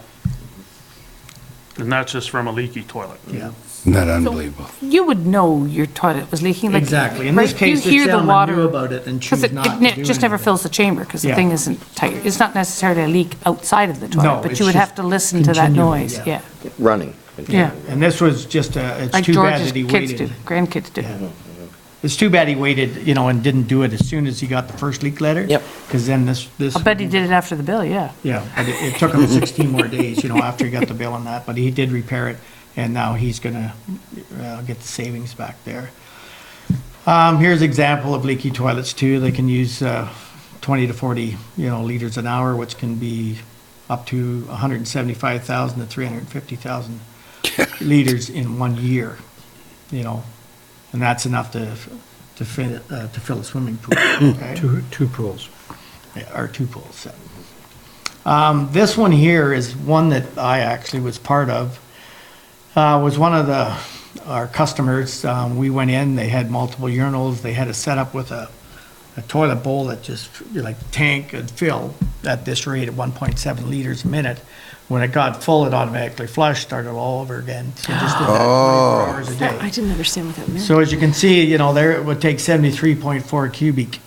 Speaker 13: And that's just from a leaky toilet.
Speaker 14: Yeah.
Speaker 10: Isn't that unbelievable?
Speaker 6: You would know your toilet was leaking. Like,
Speaker 14: Exactly. In this
Speaker 6: right,
Speaker 14: case,
Speaker 6: you
Speaker 14: this
Speaker 6: hear the
Speaker 14: gentleman
Speaker 6: water,
Speaker 14: knew about it and chose
Speaker 6: because
Speaker 14: not to
Speaker 6: it
Speaker 14: do
Speaker 6: just never
Speaker 14: anything.
Speaker 6: fills the chamber because the
Speaker 14: Yeah.
Speaker 6: thing isn't tight. It's not necessarily a leak outside of the
Speaker 14: No,
Speaker 6: toilet, but
Speaker 14: it's
Speaker 6: you would
Speaker 14: just
Speaker 6: have to listen to that
Speaker 14: continually,
Speaker 6: noise.
Speaker 14: yeah.
Speaker 6: Yeah.
Speaker 3: Running.
Speaker 6: Yeah.
Speaker 14: And this was just, it's
Speaker 6: Like
Speaker 14: too bad
Speaker 6: George's
Speaker 14: that he
Speaker 6: kids
Speaker 14: waited.
Speaker 6: do, grandkids do.
Speaker 14: Yeah. It's too bad he waited, and didn't do it as soon as he got the first leak letter.
Speaker 3: Yep.
Speaker 14: Because then this.
Speaker 6: I bet he did it after the bill, yeah.
Speaker 14: Yeah, but it took him 16 more days, after he got the bill on that, but he did repair it, and now he's gonna get the savings back there. Here's an example of leaky toilets too. They can use 20 to 40, liters an hour, which can be up to 175,000 to 350,000 liters in 1 year, and that's enough to fill a swimming pool. Okay?
Speaker 4: Two pools.
Speaker 14: Yeah, or 2 pools. This one here is one that I actually was part of. Was one of our customers. We went in, they had multiple urinals. They had it set up with a toilet bowl that just, like tank and fill at this rate at 1.7 liters a minute. When it got full, it automatically flushed, started all over again. So just did that 24 hours a day.
Speaker 9: I didn't understand what that meant.
Speaker 14: So as you can see, there it would take 73.4 cubic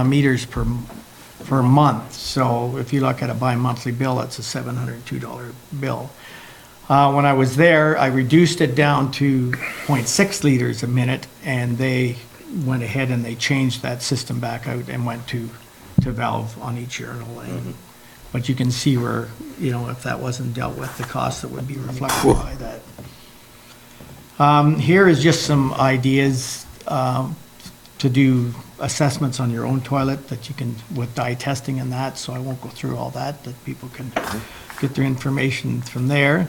Speaker 14: meters per for a month. So if you look at a bi-monthly bill, it's a $702 bill. When I was there, I reduced it down to 0.6 liters a minute, and they went ahead and they changed that system back out and went to valve on each urinal. And, but you can see where, you know, if that wasn't dealt with, the cost that would be reflected by that. Here is just some ideas to do assessments on your own toilet that you can, with dye testing and that, so I won't go through all that, that people can get their information from there.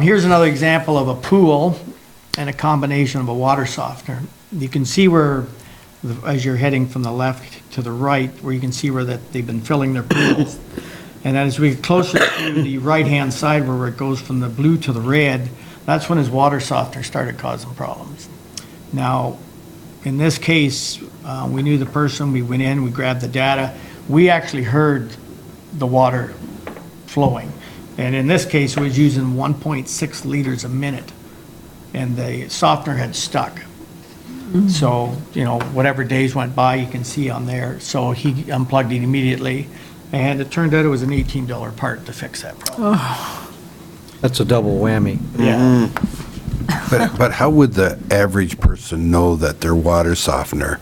Speaker 14: Here's another example of a pool and a combination of a water softener. You can see where, as you're heading from the left to the right, where you can see where that they've been filling their pools. And as we get closer to the right-hand side where it goes from the blue to the red, that's when his water softener started causing problems. Now, in this case, we knew the person, we went in, we grabbed the data. We actually heard the water flowing. And in this case, it was using 1.6 liters a minute, and the softener had stuck. So, you know, whatever days went by, you can see on there. So he unplugged it immediately, and it turned out it was an $18 part to fix that problem.
Speaker 4: That's a double whammy.
Speaker 14: Yeah.
Speaker 10: But how would the average person know that their water softener,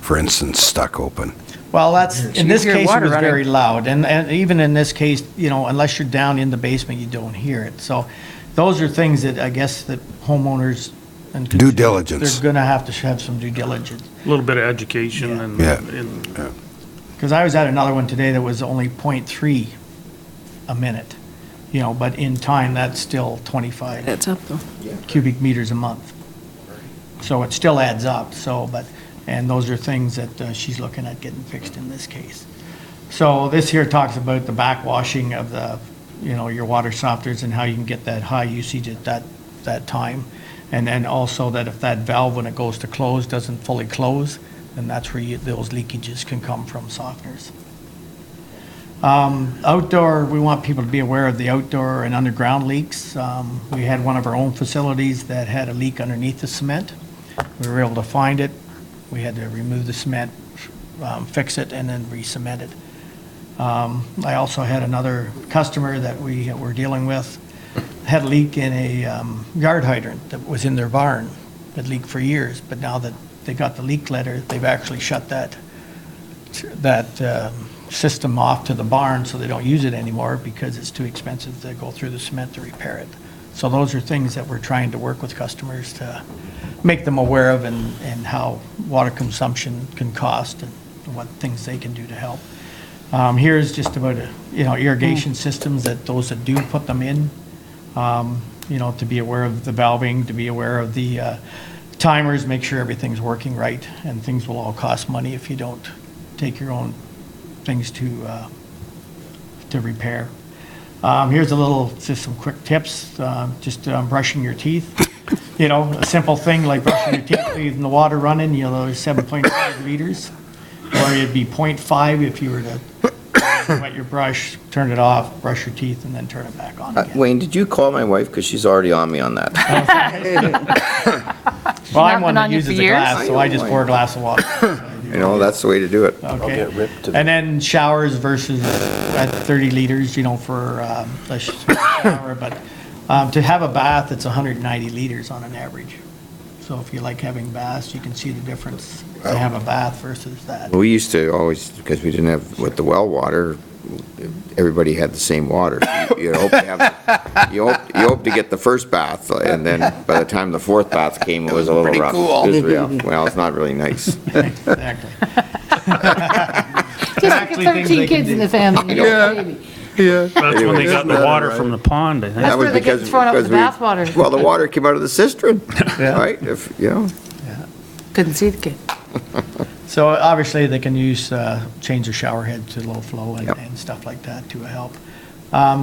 Speaker 10: for instance, stuck open?
Speaker 14: Well, that's, in this
Speaker 9: You hear
Speaker 14: case, it
Speaker 9: water
Speaker 14: was
Speaker 9: running.
Speaker 14: very loud, and even in this case, you know, unless you're down in the basement, you don't hear it. So those are things that I guess that homeowners and
Speaker 10: Due diligence.
Speaker 14: they're gonna have to have some due diligence.
Speaker 13: A little bit of education and.
Speaker 10: Yeah.
Speaker 13: and-
Speaker 14: Because I was at another one today that was only 0.3 a minute, you know, but in time, that's still 25
Speaker 9: It's up though.
Speaker 14: cubic meters a month. So it still adds up, so, but, and those are things that she's looking at getting fixed in this case. So this here talks about the backwashing of the, you know, your water softeners and how you can get that high usage at that time. And then also that if that valve, when it goes to close, doesn't fully close, then that's where those leakages can come from softeners. Outdoor, we want people to be aware of the outdoor and underground leaks. We had one of our own facilities that had a leak underneath the cement. We were able to find it. We had to remove the cement, fix it, and then re-cement it. I also had another customer that we were dealing with, had a leak in a yard hydrant that was in their barn. It leaked for years, but now that they got the leak letter, they've actually shut that system off to the barn, so they don't use it anymore because it's too expensive to go through the cement to repair it. So those are things that we're trying to work with customers to make them aware of, and how water consumption can cost and what things they can do to help. Here's just about, irrigation systems, that those that do put them in, to be aware of the valving, to be aware of the timers, make sure everything's working right, and things will all cost money if you don't take your own things to repair. Here's just some quick tips, brushing your teeth. A simple thing like brushing your teeth, leaving the water running, there's 7.5 liters, or it'd be 0.5 if you were to wet your brush, turn it off, brush your teeth, and then turn it back on again.
Speaker 3: Wayne, did you call my wife? Because she's already on me on that.
Speaker 14: Well, I'm
Speaker 6: Not
Speaker 14: one
Speaker 6: been
Speaker 14: that
Speaker 6: on you
Speaker 14: uses
Speaker 6: for
Speaker 14: a
Speaker 6: years?
Speaker 14: glass, so I just pour a glass of water.
Speaker 3: That's the way to do it.
Speaker 14: Okay. And then showers versus at 30 liters, for a shower, but to have a bath, it's 190 liters on an average. So if you like having baths, you can see the difference to have a bath versus that.
Speaker 3: We used to always, because we didn't have, with the well water, everybody had the same water. You hope to get the first bath, and then by the time the fourth bath came, it was a little rough.
Speaker 10: cool.
Speaker 3: Well, it's not really nice.
Speaker 14: Exactly.
Speaker 6: Just like 13 kids in the family.
Speaker 10: Yeah.
Speaker 13: That's when they got the water from the pond, I think.
Speaker 3: That was
Speaker 6: where they get
Speaker 3: because
Speaker 6: thrown out with the
Speaker 3: we-
Speaker 6: bathwater.
Speaker 3: Well, the water came out of the cistern,
Speaker 14: Yeah.
Speaker 3: right?
Speaker 6: Couldn't see the kid.
Speaker 14: So obviously, they can change their shower head to low flow
Speaker 3: Yep.
Speaker 14: and stuff like that to help.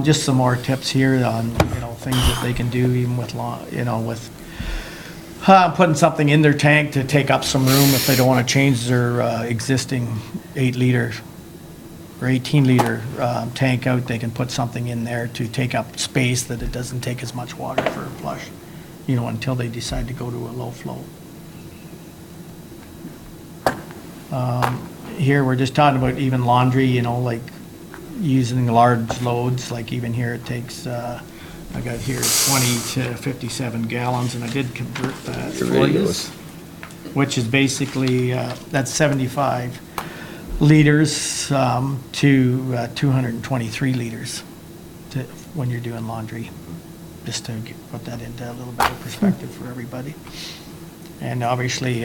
Speaker 14: Just some more tips here on, things that they can do even with, putting something in their tank to take up some room if they don't want to change their existing 8-liter or 18-liter tank out. They can put something in there to take up space that it doesn't take as much water for a flush, until they decide to go to a low flow. here, we're just talking about even laundry, you know, like using large loads, like even here it takes, I got here 20 to 57 gallons, and I did convert that for you, which is basically, that's 75 liters to 223 liters when you're doing laundry, just to put that into a little bit of perspective for everybody. And obviously,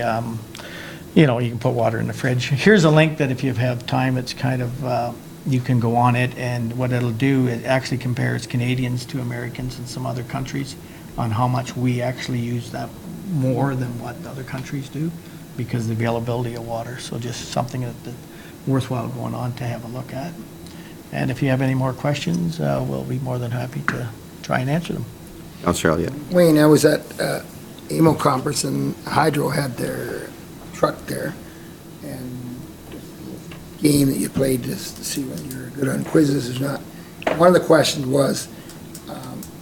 Speaker 14: you know, you can put water in the fridge. Here's a link that if you have time, it's kind of, you can go on it, and what it'll do, it actually compares Canadians to Americans in some other countries on how much we actually use that more than what other countries do because of the availability of water. So just something that's worthwhile going on to have a look at. And if you have any more questions, we'll be more than happy to try and answer them.
Speaker 3: Councillor Elliott.
Speaker 2: Wayne, I was at AMO conference and Hydro had their truck there, and game that you played just to see whether you're good on quizzes or not. One of the questions was,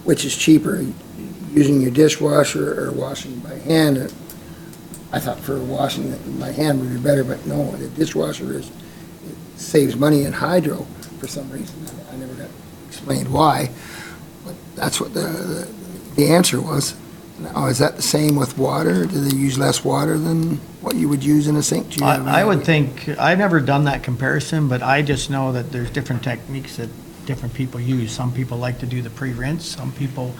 Speaker 2: which is cheaper, using your dishwasher or washing by hand? And I thought for washing it by hand would be better, but no, the dishwasher saves money in Hydro for some reason. I never got explained why, but that's what the answer was. Now, is that the same with water? Do they use less water than what you would use in a sink? Do you have
Speaker 14: I
Speaker 2: any
Speaker 14: would
Speaker 2: idea?
Speaker 14: think, I've never done that comparison, but I just know that there's different techniques that different people use. Some people like to do the pre-rinse, some people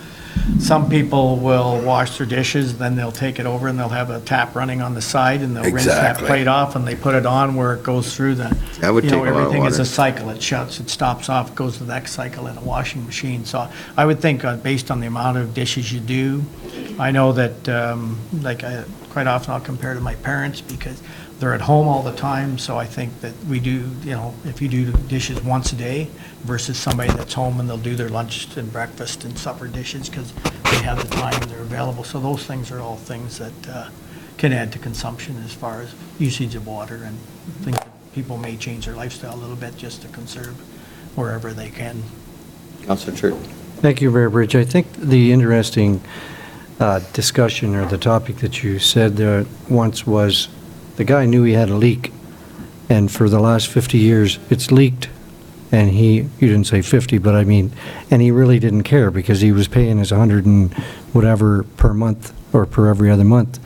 Speaker 14: will wash their dishes, then they'll take it over and they'll have a tap running on the side and they'll rinse that
Speaker 10: Exactly.
Speaker 14: plate off and they put it on where it goes through the,
Speaker 3: That would
Speaker 14: you know,
Speaker 3: take a lot of
Speaker 14: everything is
Speaker 3: water.
Speaker 14: a cycle. It shuts, it stops off, goes to the next cycle in a washing machine. So I would think based on the amount of dishes you do, I know that, like, quite often I'll compare to my parents because they're at home all the time, so I think that we do, you know, if you do dishes once a day versus somebody that's home and they'll do their lunch and breakfast and supper dishes because they have the time and they're available. So those things are all things that can add to consumption as far as usage of water, and think that people may change their lifestyle a little bit just to conserve wherever they can.
Speaker 3: Councillor Church.
Speaker 4: Thank you, Mayor Bridge. I think the interesting discussion or the topic that you said there once was the guy knew he had a leak, and for the last 50 years it's leaked, and you didn't say 50, but I mean, and he really didn't care because he was paying his 100 and whatever per month or per every other month.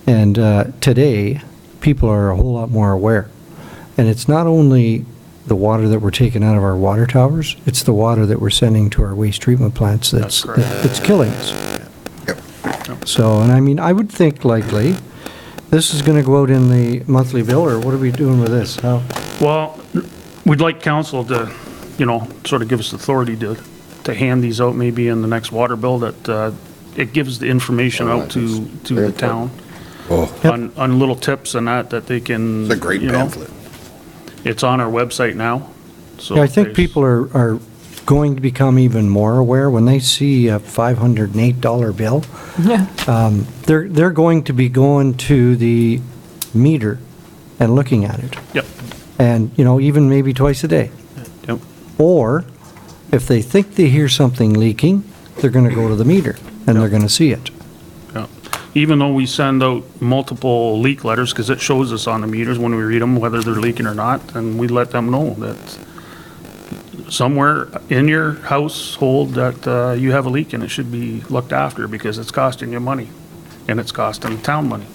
Speaker 4: And today, people are a whole lot more aware. And it's not only the water that we're taking out of our water towers, it's the water that we're sending to our waste treatment plants that's killing us. So, and I mean, I would think likely, this is going to go out in the monthly bill, or what are we doing with this? How?
Speaker 13: Well, we'd like council to, you know, sort of give us authority to hand these out maybe in the next water bill, that it gives the information out to the town on little tips and that they can.
Speaker 10: It's a great
Speaker 13: you know,
Speaker 10: pamphlet.
Speaker 13: It's on our website now. So
Speaker 4: Yeah, I think
Speaker 13: there's-
Speaker 4: people are going to become even more aware when they see a $508 bill.
Speaker 9: Yeah.
Speaker 4: They're going to be going to the meter and looking at it.
Speaker 13: Yep.
Speaker 4: And, you know, even maybe twice a day.
Speaker 13: Yep.
Speaker 4: Or if they think they hear something leaking, they're going to go to the meter and they're going to see it.
Speaker 13: Yeah. Even though we send out multiple leak letters, because it shows us on the meters when we read them whether they're leaking or not, and we let them know that somewhere in your household that you have a leak and it should be looked after because it's costing you money and it's costing the town money.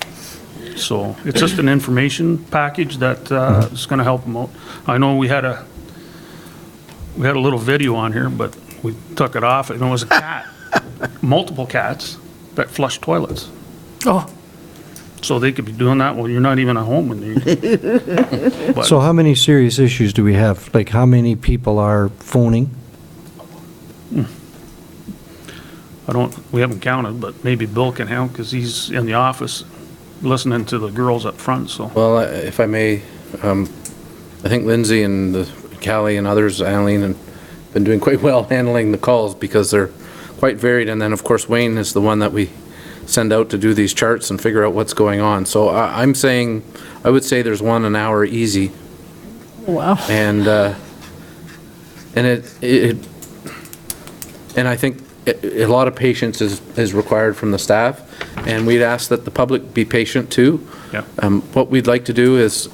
Speaker 13: So it's just an information package that is going to help them out. I know we had a little video on here, but we took it off, and it was a cat, multiple cats that flushed toilets.
Speaker 9: Oh.
Speaker 13: So they could be doing that while you're not even at home. But
Speaker 4: So how many serious issues do we have? Like how many people are phoning?
Speaker 13: we haven't counted, but maybe Bill can help because he's in the office listening to the girls up front, so.
Speaker 5: Well, if I may, I think Lindsay and Callie and others, Eileen, have been doing quite well handling the calls because they're quite varied. And then, of course, Wayne is the one that we send out to do these charts and figure out what's going on. So I'm saying, I would say there's one an hour easy.
Speaker 9: Wow.
Speaker 5: And I think a lot of patience is required from the staff, and we'd ask that the public be patient too.
Speaker 13: Yeah.
Speaker 5: What we'd like to do is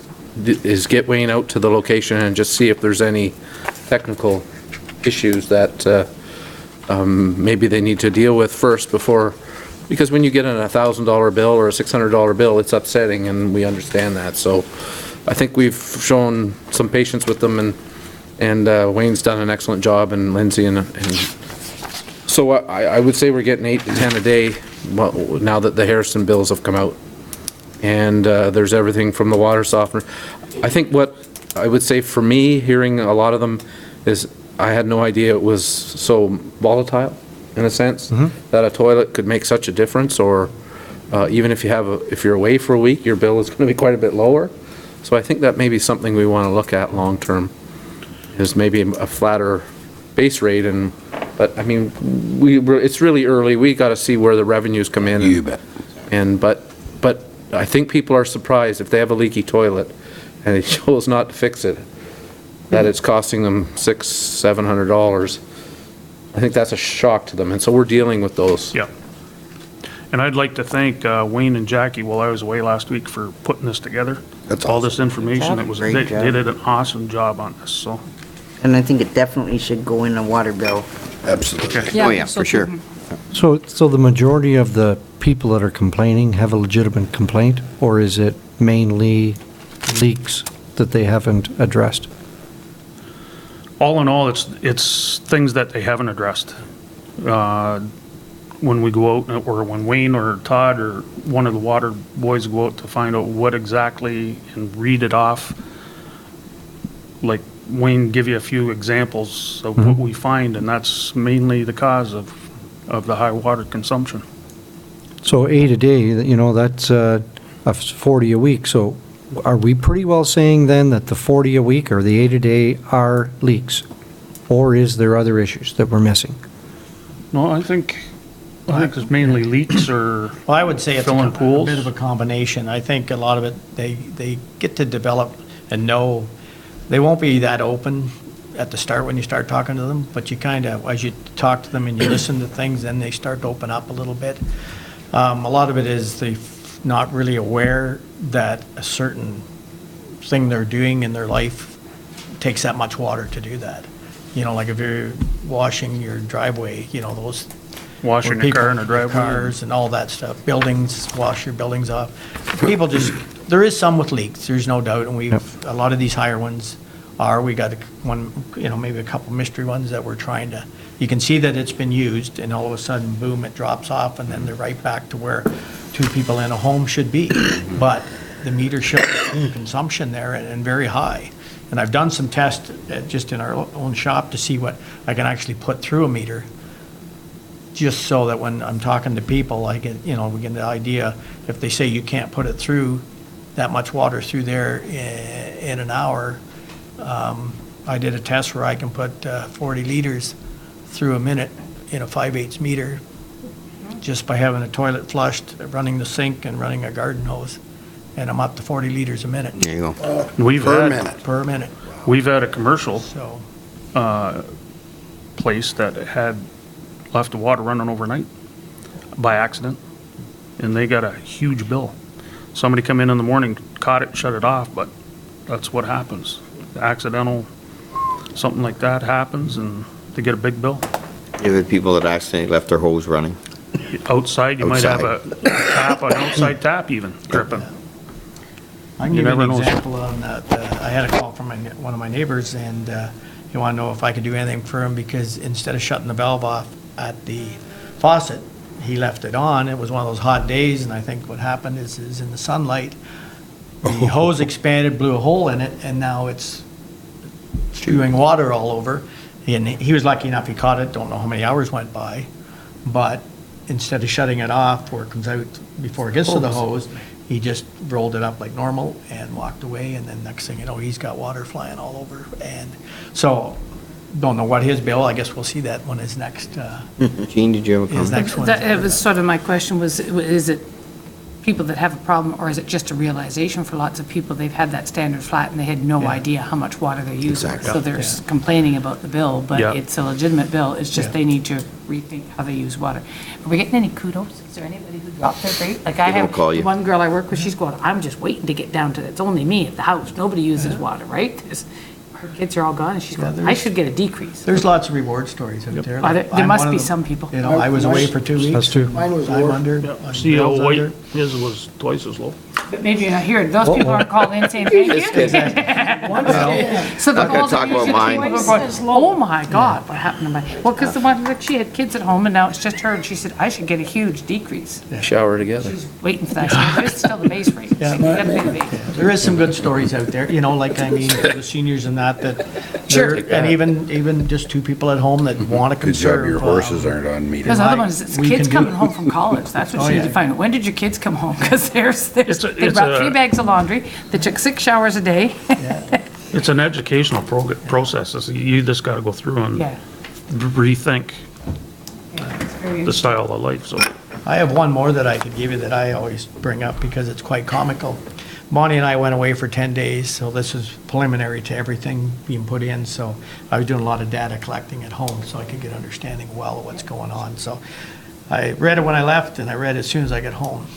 Speaker 5: is get Wayne out to the location and just see if there's any technical issues that maybe they need to deal with first before, because when you get a $1,000 bill or a $600 bill, it's upsetting, and we understand that. So I think we've shown some patience with them, and Wayne's done an excellent job, and Lindsay, and so I would say we're getting 8 to 10 a day, well, now that the Harrison bills have come out. And there's everything from the water softener. I think what I would say for me, hearing a lot of them, is I had no idea it was so volatile, in a sense, that a toilet could make such a difference, or even if you're away for a week, your bill is going to be quite a bit lower. So I think that may be something we want to look at long-term, is maybe a flatter base rate. But I mean, it's really early. We got to see where the revenues come in.
Speaker 10: You bet.
Speaker 5: But I think people are surprised if they have a leaky toilet and they chose not to fix it, that it's costing them $600-700. I think that's a shock to them, and so we're dealing with those.
Speaker 13: Yeah. And I'd like to thank Wayne and Jackie while I was away last week for putting this together.
Speaker 10: That's
Speaker 13: all this information.
Speaker 11: Great
Speaker 13: It was
Speaker 11: job.
Speaker 13: they did an awesome job on this. So.
Speaker 11: And I think it definitely should go in a water bill.
Speaker 10: Absolutely.
Speaker 13: Okay.
Speaker 3: Oh, yeah, for sure.
Speaker 4: So the majority of the people that are complaining have a legitimate complaint, or is it mainly leaks that they haven't addressed?
Speaker 13: All in all, it's things that they haven't addressed. When we go out, or when Wayne or Todd or one of the water boys go out to find out what exactly and read it off, like Wayne give you a few examples of what we find, and that's mainly the cause of the high water consumption.
Speaker 4: So 8 a day, that's 40 a week. So are we pretty well saying then that the 40 a week or the 8 a day are leaks? Or is there other issues that we're missing?
Speaker 13: No, I think it's mainly leaks or
Speaker 14: Well, I would say it's
Speaker 13: filling
Speaker 14: a
Speaker 13: pools.
Speaker 14: bit of a combination. I think a lot of it, they get to develop and know, they won't be that open at the start when you start talking to them, but you kind of, as you talk to them and you listen to things, then they start to open up a little bit. A lot of it is they're not really aware that a certain thing they're doing in their life takes that much water to do that. Like if you're washing your driveway, those
Speaker 13: Washing
Speaker 14: where
Speaker 13: your car
Speaker 14: people-
Speaker 13: in a driveway.
Speaker 14: Cars and all that stuff, buildings, wash your buildings off. People just, there is some with leaks, there's no doubt, and a lot of these higher ones we got one, maybe a couple mystery ones that we're trying to, you can see that it's been used, and all of a sudden, boom, it drops off, and then they're right back to where 2 people in a home should be. But the meter shows consumption there and very high. And I've done some tests just in our own shop to see what I can actually put through a meter, just so that when I'm talking to people, I get, we get the idea, if they say you can't put it through, that much water through there in an hour, I did a test where I can put 40 liters through a minute in a 5/8 meter, just by having a toilet flushed, running the sink, and running a garden hose, and I'm up to 40 liters a minute.
Speaker 3: There you go.
Speaker 14: Per minute.
Speaker 13: We've had a commercial
Speaker 14: So,
Speaker 13: place that had left the water running overnight by accident, and they got a huge bill. Somebody come in the morning, caught it, shut it off, but that's what happens. Accidental, something like that happens, and they get a big bill.
Speaker 3: You have people that accidentally left their hose running.
Speaker 13: Outside, you might have a tap, an outside tap even dripping.
Speaker 14: I can
Speaker 13: You
Speaker 14: give you
Speaker 13: never
Speaker 14: an
Speaker 13: know.
Speaker 14: example on that. I had a call from one of my neighbors, and he wanted to know if I could do anything for him, because instead of shutting the valve off at the faucet, he left it on. It was one of those hot days, and I think what happened is in the sunlight, the hose expanded, blew a hole in it, and now it's spewing water all over. And he was lucky enough, he caught it, don't know how many hours went by, but instead of shutting it off where it comes out before it gets to the hose, he just rolled it up like normal and walked away, and then next thing you know, he's got water flying all over. And so, don't know what his bill, I guess we'll see that when his next,
Speaker 3: Gene, did you have a
Speaker 14: his
Speaker 3: comment?
Speaker 14: next one.
Speaker 6: It was sort of my question was, is it people that have a problem, or is it just a realization for lots of people? They've had that standard flat and they had no idea how much water they're using.
Speaker 3: Exactly.
Speaker 6: So they're complaining about the bill, but
Speaker 13: Yeah.
Speaker 6: it's a legitimate bill. It's just they need to rethink how they use water. Are we getting any kudos? Is there anybody who dropped their rate? Like I
Speaker 3: People
Speaker 6: have
Speaker 3: call you.
Speaker 6: one girl I work with, she's going, I'm just waiting to get down to, it's only me at the house. Nobody uses water, right? 'Cause her kids are all gone and she's going, I should get a decrease.
Speaker 14: There's lots of reward stories out there.
Speaker 6: Well, there
Speaker 14: I'm
Speaker 6: must
Speaker 14: one of
Speaker 6: be
Speaker 14: them.
Speaker 6: some people.
Speaker 14: You know, I was away for 2 weeks.
Speaker 4: Us too.
Speaker 2: Mine was
Speaker 14: I'm
Speaker 2: lower.
Speaker 14: under.
Speaker 13: CEO
Speaker 14: Bill's
Speaker 13: White,
Speaker 14: under.
Speaker 13: his was twice as low.
Speaker 6: But maybe you're not here. Those people aren't called in saying thank you. So the
Speaker 3: Not gonna
Speaker 6: calls are
Speaker 3: talk about
Speaker 6: usually
Speaker 3: mine.
Speaker 6: people going, oh my God, what happened to my, well, because the one, like, she had kids at home and now it's just her and she said, I should get a huge decrease.
Speaker 5: Shower together.
Speaker 6: She's waiting for that. She said, it's still the base rate. She's like, you gotta pay the base.
Speaker 14: There is some good stories out there, you know, like, I mean, the seniors and that,
Speaker 6: Sure.
Speaker 14: and even just two people at home that want to
Speaker 10: Good job
Speaker 14: conserve.
Speaker 10: your horses aren't on meeting.
Speaker 6: There's other ones, it's
Speaker 14: We
Speaker 6: kids
Speaker 14: can do-
Speaker 6: coming home from college. That's what
Speaker 14: Oh,
Speaker 6: she needs
Speaker 14: yeah.
Speaker 6: to find out. When did your kids come home? Because they
Speaker 13: It's
Speaker 6: brought
Speaker 13: a-
Speaker 6: 3 bags of laundry. They took 6 showers a day.
Speaker 13: It's an educational process. You just got to go through and
Speaker 6: Yeah.
Speaker 13: rethink
Speaker 6: It's very
Speaker 13: the style of life, so.
Speaker 14: I have one more that I could give you that I always bring up because it's quite comical. Bonnie and I went away for 10 days, so this is preliminary to everything being put in. So I was doing a lot of data collecting at home so I could get understanding well of what's going on. So I read it when I left and I read it as soon as I got home.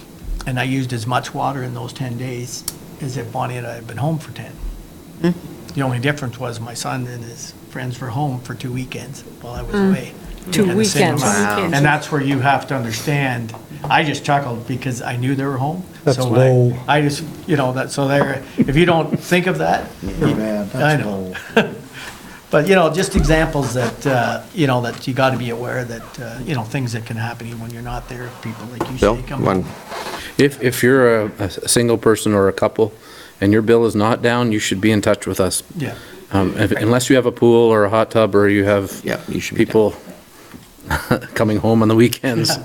Speaker 14: And I used as much water in those 10 days as if Bonnie and I had been home for 10. The only difference was my son and his friends were home for 2 weekends while I was away.
Speaker 9: 2
Speaker 14: And the same
Speaker 9: weekends.
Speaker 14: amount. And that's where you have to understand, I just chuckled because I knew they were home.
Speaker 4: That's
Speaker 14: So when
Speaker 4: low.
Speaker 14: I just, you know, that, so there, if you don't think of that, I know. But, you know, just examples that, you know, that you got to be aware that, you know, things that can happen even when you're not there, people like you
Speaker 3: Bill,
Speaker 14: say come
Speaker 3: one,
Speaker 14: home.
Speaker 5: If you're a single person or a couple and your bill is not down, you should be in touch with us.
Speaker 14: Yeah.
Speaker 5: Unless you have a pool or a hot tub or you have
Speaker 3: yeah, you should be.
Speaker 5: people coming home on the weekends,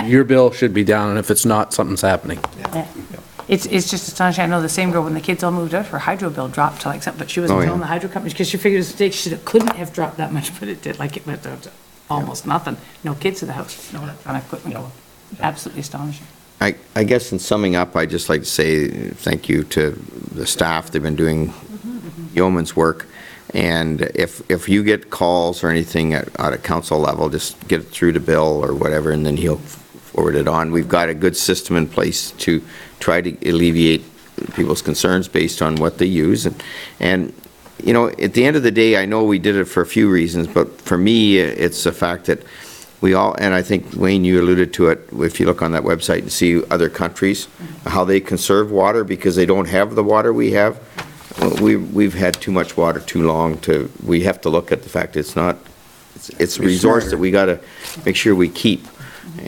Speaker 5: your bill should be down, and if it's not, something's happening.
Speaker 6: It's just astonishing. I know the same girl, when the kids all moved out, her hydro bill dropped to like something, but she wasn't
Speaker 3: Oh, yeah.
Speaker 6: telling the hydro companies because she figured it was a mistake. She said it couldn't have dropped that much, but it did. Like it went down to almost nothing. No kids in the house, no electronic equipment going. Absolutely astonishing.
Speaker 3: I guess in summing up, I'd just like to say thank you to the staff. They've been doing yeoman's work. And if you get calls or anything at a council level, just get it through to Bill or whatever, and then he'll forward it on. We've got a good system in place to try to alleviate people's concerns based on what they use. And you know, at the end of the day, I know we did it for a few reasons, but for me, it's the fact that we all, and I think, Wayne, you alluded to it, if you look on that website and see other countries, how they conserve water because they don't have the water we have. We've had too much water too long we have to look at the fact it's a resource that we got to make sure we keep.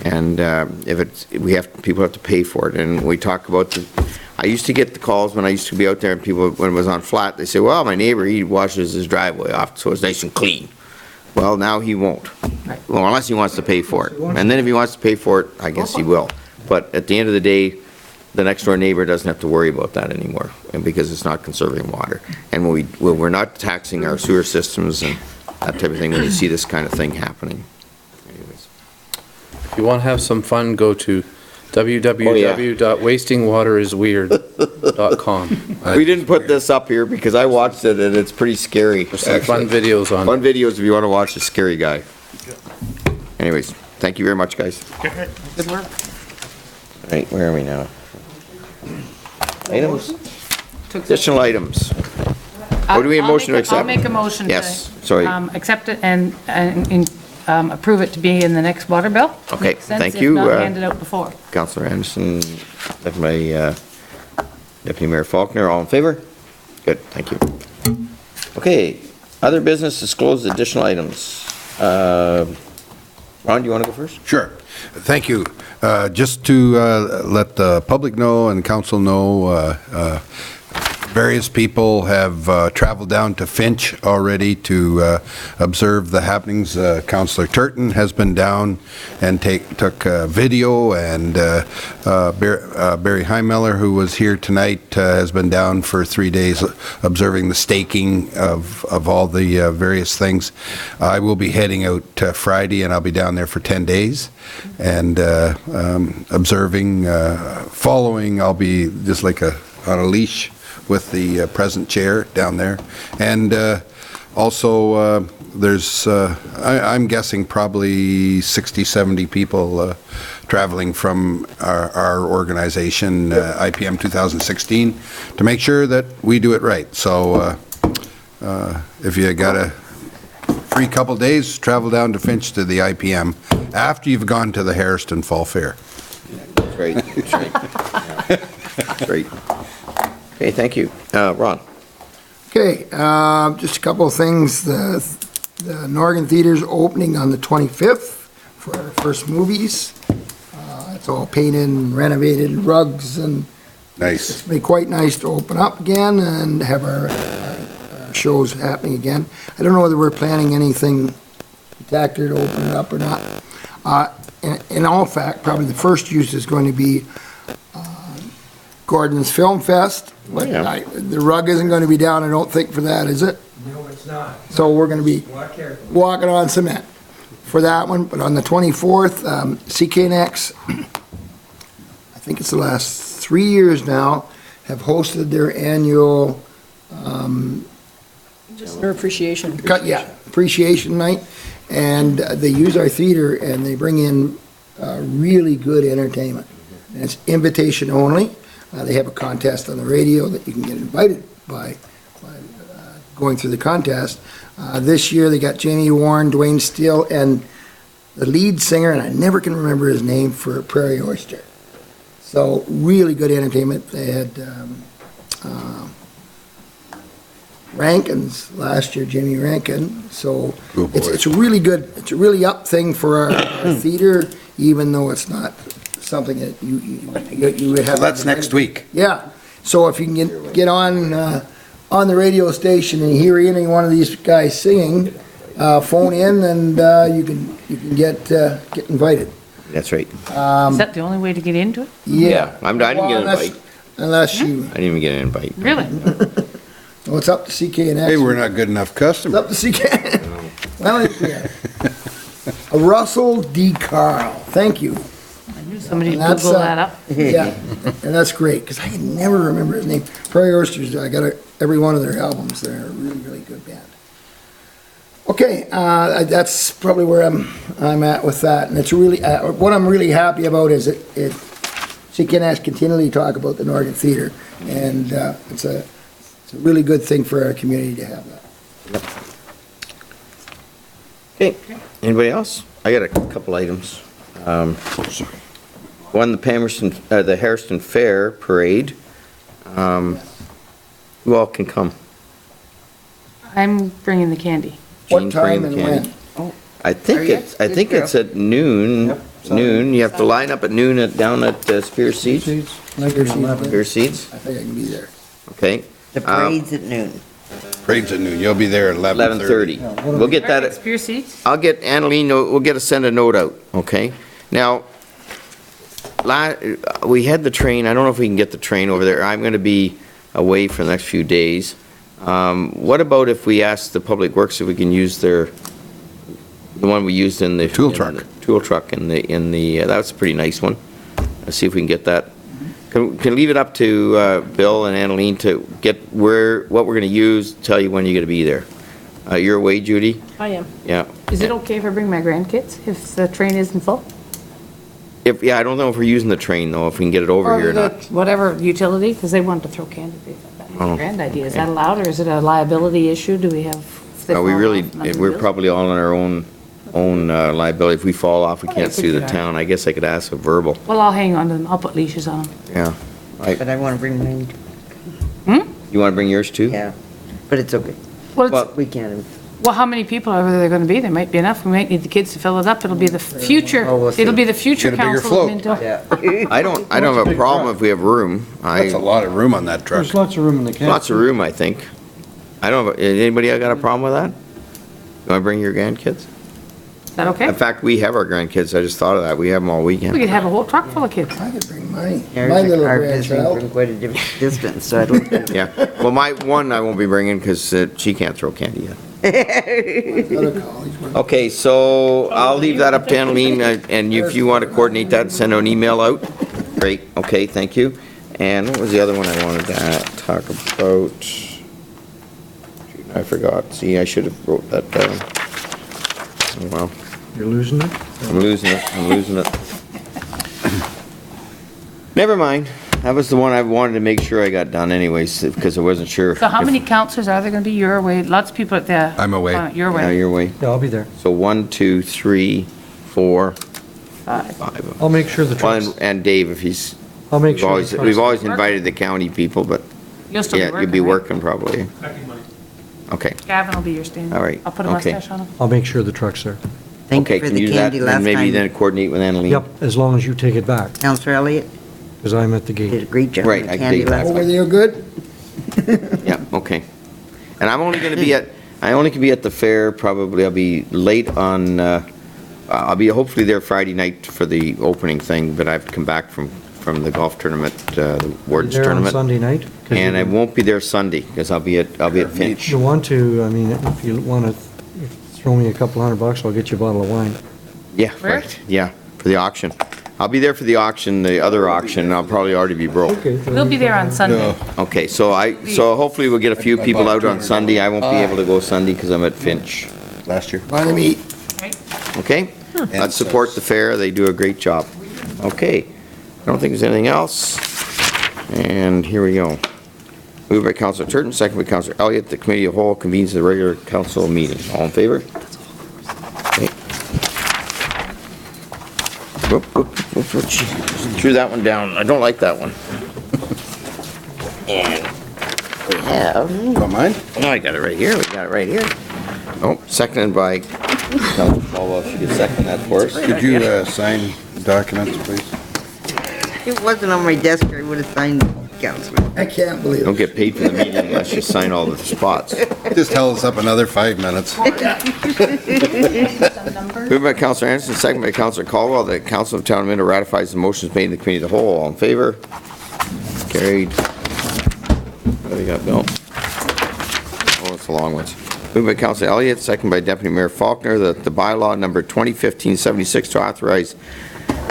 Speaker 3: And people have to pay for it. And we talk about I used to get the calls when I used to be out there and people, when it was on flat, they say, well, my neighbor, he washes his driveway off so it's nice and clean. Well, now he won't.
Speaker 6: Right.
Speaker 3: Well, unless he wants to pay for it. And then if he wants to pay for it, I guess he will. But at the end of the day, the next door neighbor doesn't have to worry about that anymore, and because it's not conserving water. And we're not taxing our sewer systems and that type of thing when you see this kind of thing happening. Anyways.
Speaker 5: If you want to have some fun, go to www.wastingwaterisweird.com.
Speaker 3: We didn't put this up here because I watched it and it's pretty scary.
Speaker 5: There's some fun videos on
Speaker 3: Fun videos if you want to watch the scary guy. Anyways, thank you very much, guys.
Speaker 6: Good work.
Speaker 3: All right, where are we now? Items? Additional items. Or do we have a motion to accept?
Speaker 6: I'll make a motion to.
Speaker 3: Yes, sorry.
Speaker 6: Accept it and approve it to be in the next water bill.
Speaker 3: Okay,
Speaker 6: Makes sense
Speaker 3: thank
Speaker 6: if
Speaker 3: you,
Speaker 6: not handed out before.
Speaker 3: Councillor Anderson, Deputy Mayor Faulkner, all in favor? Good, thank you. Okay, other business disclosed additional items. Ron, do you want to go first?
Speaker 10: Sure. Thank you. Just to let the public know and council know, various people have traveled down to Finch already to observe the happenings. Councillor Turton has been down and took video, and Barry Heimeller, who was here tonight, has been down for 3 days observing the staking of all the various things. I will be heading out Friday, and I'll be down there for 10 days and observing, following. I'll be just like on a leash with the present chair down there. And also, there's, I'm guessing probably 60, 70 people traveling from our organization, IPM 2016, to make sure that we do it right. So if you got a free couple days, travel down to Finch to the IPM after you've gone to the Harriston Fall Fair.
Speaker 3: That's right. That's right. That's right. Okay, thank you. Ron?
Speaker 2: Okay, just a couple of things. The Norgan Theater's opening on the 25th for our first movies. It's all painted and renovated, rugs, and
Speaker 10: Nice.
Speaker 2: it's been quite nice to open up again and have our shows happening again. I don't know whether we're planning anything spectacular to open it up or not. In all fact, probably the first use is going to be Gordon's Film Fest.
Speaker 3: Oh, yeah.
Speaker 2: The rug isn't going to be down, I don't think, for that, is it?
Speaker 12: No, it's not.
Speaker 2: So we're going to be
Speaker 12: Walk carefully.
Speaker 2: walking on cement for that one. But on the 24th, CKNX, I think it's the last 3 years now, have hosted their annual
Speaker 9: Their appreciation.
Speaker 2: appreciation night. And they use our theater and they bring in really good entertainment. And it's invitation only. They have a contest on the radio that you can get invited by going through the contest. This year they got Jamie Warren, Dwayne Steele, and the lead singer, and I never can remember his name, for Prairie Oyster. So really good entertainment. They had Rankins last year, Jimmy Rankin. So
Speaker 10: Good boy.
Speaker 2: it's a really good, it's a really up thing for our theater, even though it's not something that you would have.
Speaker 10: So that's next week.
Speaker 2: Yeah, so if you can get on the radio station and hear any one of these guys singing, phone in and you can get invited.
Speaker 3: That's right.
Speaker 6: Is that the only way to get into it?
Speaker 2: Yeah.
Speaker 3: I didn't get an invite.
Speaker 2: Unless you,
Speaker 3: I didn't even get an invite.
Speaker 6: Really?
Speaker 2: well, it's up to CKNX.
Speaker 10: Maybe we're not good enough
Speaker 2: It's
Speaker 10: customers.
Speaker 2: up to CK. Well, yeah. Russell D. Carl, thank you.
Speaker 6: I knew somebody would
Speaker 2: And that's,
Speaker 6: Google that up.
Speaker 2: Yeah, and that's great, because I can never remember his name. Prairie Oysters, I got every one of their albums. They're a really, really good band. Okay, that's probably where I'm at with that, and it's really, what I'm really happy about is CKNS continually talk about the Norgan Theater, and it's a really good thing for our community to have that.
Speaker 3: Okay, anybody else? I got a couple items. One, the Harrison Fair Parade. Who all can come?
Speaker 6: I'm bringing the candy.
Speaker 2: What
Speaker 3: Jean's
Speaker 2: time
Speaker 3: bringing
Speaker 2: and
Speaker 3: the
Speaker 2: when?
Speaker 3: candy. I think it's at noon. Noon, you have to line up at noon down at Spear Seeds. Spear Seeds,
Speaker 2: I think I can be there.
Speaker 3: okay.
Speaker 11: The parade's at noon.
Speaker 10: Parade's at noon. You'll be there at 11:30.
Speaker 3: 11:30. We'll get that,
Speaker 6: Spear seats?
Speaker 3: I'll get Annalee, we'll send a note out, okay? Now, we had the train, I don't know if we can get the train over there. I'm gonna be away for the next few days. What about if we ask the Public Works if we can use the one we used in the.
Speaker 10: Tool truck.
Speaker 3: Tool truck in the, that's a pretty nice one. Let's see if we can get that. Can leave it up to Bill and Annalee to get what we're gonna use, tell you when you're gonna be there. You're away, Judy?
Speaker 9: I am.
Speaker 3: Yeah.
Speaker 6: Is it okay if I bring my grandkids, if the train isn't full?
Speaker 3: I don't know if we're using the train though, if we can get it over here or not.
Speaker 6: Whatever utility, because they want to throw candy. They thought that was
Speaker 3: Oh,
Speaker 6: a grand idea. Is that allowed, or is it a liability issue? Do we have? if they
Speaker 3: We
Speaker 6: fall
Speaker 3: really,
Speaker 6: off, nothing to
Speaker 3: we're
Speaker 6: do?
Speaker 3: probably all on our own liability. If we fall off, we
Speaker 6: Okay,
Speaker 3: can't
Speaker 6: good
Speaker 3: sue the
Speaker 6: for that.
Speaker 3: town. I guess I could ask a verbal,
Speaker 6: Well, I'll hang on to them. I'll put leashes on them.
Speaker 3: yeah.
Speaker 11: But I want to bring mine,
Speaker 3: You wanna bring yours too?
Speaker 11: yeah. But it's okay.
Speaker 6: Well,
Speaker 3: Well,
Speaker 11: We can.
Speaker 6: Well, how many people are there going to be? There might be enough. We might need the kids to fill it up. It'll be the future,
Speaker 11: Oh, we'll see.
Speaker 6: it'll be the future
Speaker 10: Get a bigger
Speaker 6: council of
Speaker 10: float.
Speaker 6: Minto.
Speaker 3: I don't have a problem if we have room.
Speaker 10: That's a lot of room on that truck.
Speaker 4: There's lots of room in the camp.
Speaker 3: Lots of room, I think. I don't, anybody got a problem with that? You want to bring your grandkids?
Speaker 6: Is that okay?
Speaker 3: In fact, we have our grandkids. I just thought of that. We have them all
Speaker 6: We
Speaker 3: weekend.
Speaker 6: could have a whole truck full of kids.
Speaker 2: I could bring my
Speaker 11: Ours
Speaker 2: little
Speaker 11: are visiting
Speaker 2: grandchild.
Speaker 11: from quite a distance, so I'd like to.
Speaker 3: Yeah. Well, my one I won't be bringing because she can't throw candy yet.
Speaker 2: Other college one.
Speaker 3: Okay, so I'll leave that up to Annalene, and if you want to coordinate that, send an email out. Great, okay, thank you. And what was the other one I wanted to talk about? Shoot, I forgot. See, I should have wrote that down. Oh, well,
Speaker 4: You're losing it?
Speaker 3: I'm losing it. Never mind. That was the one I wanted to make sure I got done anyways, because I wasn't sure.
Speaker 6: So how
Speaker 3: if-
Speaker 6: many councillors are there going to be? You're away. Lots of people at the.
Speaker 10: I'm away.
Speaker 6: You're
Speaker 3: Yeah,
Speaker 6: away.
Speaker 3: your way.
Speaker 4: Yeah, I'll be there.
Speaker 3: So 1, 2, 3, 4, 5.
Speaker 4: I'll make sure the
Speaker 3: Well,
Speaker 4: trucks,
Speaker 3: and Dave, if he's,
Speaker 4: I'll make
Speaker 3: we've
Speaker 4: sure.
Speaker 3: always,
Speaker 4: the trucks-
Speaker 3: we've always invited the county people, but
Speaker 6: You'll still be
Speaker 3: yeah,
Speaker 6: working,
Speaker 3: you'll be
Speaker 6: right?
Speaker 3: working probably. Okay,
Speaker 6: Gavin will be your stand.
Speaker 3: All right,
Speaker 6: I'll put a
Speaker 3: okay.
Speaker 6: mustache on him.
Speaker 4: I'll make sure the truck's there.
Speaker 11: Thank you
Speaker 3: okay,
Speaker 11: for
Speaker 3: can
Speaker 11: the
Speaker 3: you do that,
Speaker 11: candy
Speaker 3: and
Speaker 11: last
Speaker 3: maybe then
Speaker 11: time.
Speaker 3: coordinate with Annalene?
Speaker 4: Yep, as long as you take it back,
Speaker 11: Councillor Elliott
Speaker 4: because I'm at the
Speaker 11: did
Speaker 4: gate.
Speaker 11: a great job
Speaker 3: Right,
Speaker 11: with
Speaker 3: I
Speaker 11: the candy
Speaker 3: dig that.
Speaker 11: last
Speaker 2: Over
Speaker 11: time.
Speaker 2: there good?
Speaker 3: Yeah, okay. And I'm only gonna be I only can be at the fair, probably I'll be late on, I'll be hopefully there Friday night for the opening thing, but I have to come back from the golf tournament, the Wards
Speaker 4: There on
Speaker 3: tournament.
Speaker 4: Sunday night? 'Cause
Speaker 3: And I
Speaker 4: you-
Speaker 3: won't be there Sunday, because I'll be at Finch.
Speaker 4: If you want to, I mean, if you want to throw me a couple $100, I'll get you a bottle of wine.
Speaker 3: Yeah,
Speaker 6: Where?
Speaker 3: right, yeah, for the auction. I'll be there for the auction, the other auction, and I'll probably already be broke.
Speaker 4: Okay.
Speaker 6: We'll be there on Sunday.
Speaker 3: Okay, so hopefully we'll get a few people out on Sunday. I won't be able to go Sunday because I'm at Finch.
Speaker 10: Last year.
Speaker 2: Buy them eat.
Speaker 3: Okay? Let's support the fair, they do a great job. Okay, I don't think there's anything else. And here we go. Moved by Councilor Turton, second by Councilor Elliott, the committee of the whole convenes the regular council meeting. All in favor? Okay. Whoop, whoop, whoop, whoop. Threw that one down. I don't like that one. And we have,
Speaker 10: Don't mind?
Speaker 3: oh, I got it right here. We got it right here. Oh, seconded by Councilor Caldwell. She could second that for us.
Speaker 10: Could you sign the documents, please?
Speaker 11: If it wasn't on my desk, I would have signed it, Councillor.
Speaker 2: I can't believe
Speaker 3: Don't
Speaker 2: it.
Speaker 3: get paid for the meeting unless you sign all the spots.
Speaker 10: Just held us up another 5 minutes.
Speaker 3: Moved by Councilor Anderson, second by Councilor Caldwell, that Council of Town of Minto ratifies the motions made in the committee of the whole. All in favor? Carried. What do we got, Bill? Oh, it's the long ones. Moved by Councilor Elliott, second by Deputy Mayor Faulkner, that the bylaw number 2015-76 to authorize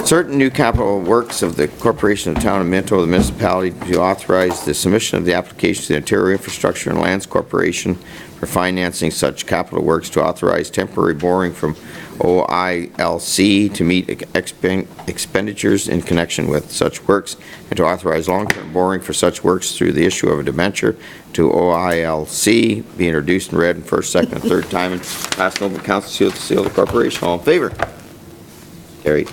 Speaker 3: certain new capital works of the Corporation of Town of Minto, the municipality, to authorize the submission of the application to the Ontario Infrastructure and Lands Corporation for financing such capital works, to authorize temporary borrowing from OILC to meet expenditures in connection with such works, and to authorize long-term borrowing for such works through the issue of a debenture to OILC, be introduced and read in first, second, and third time, and passed over council seal to seal the corporation. All in favor? Carried.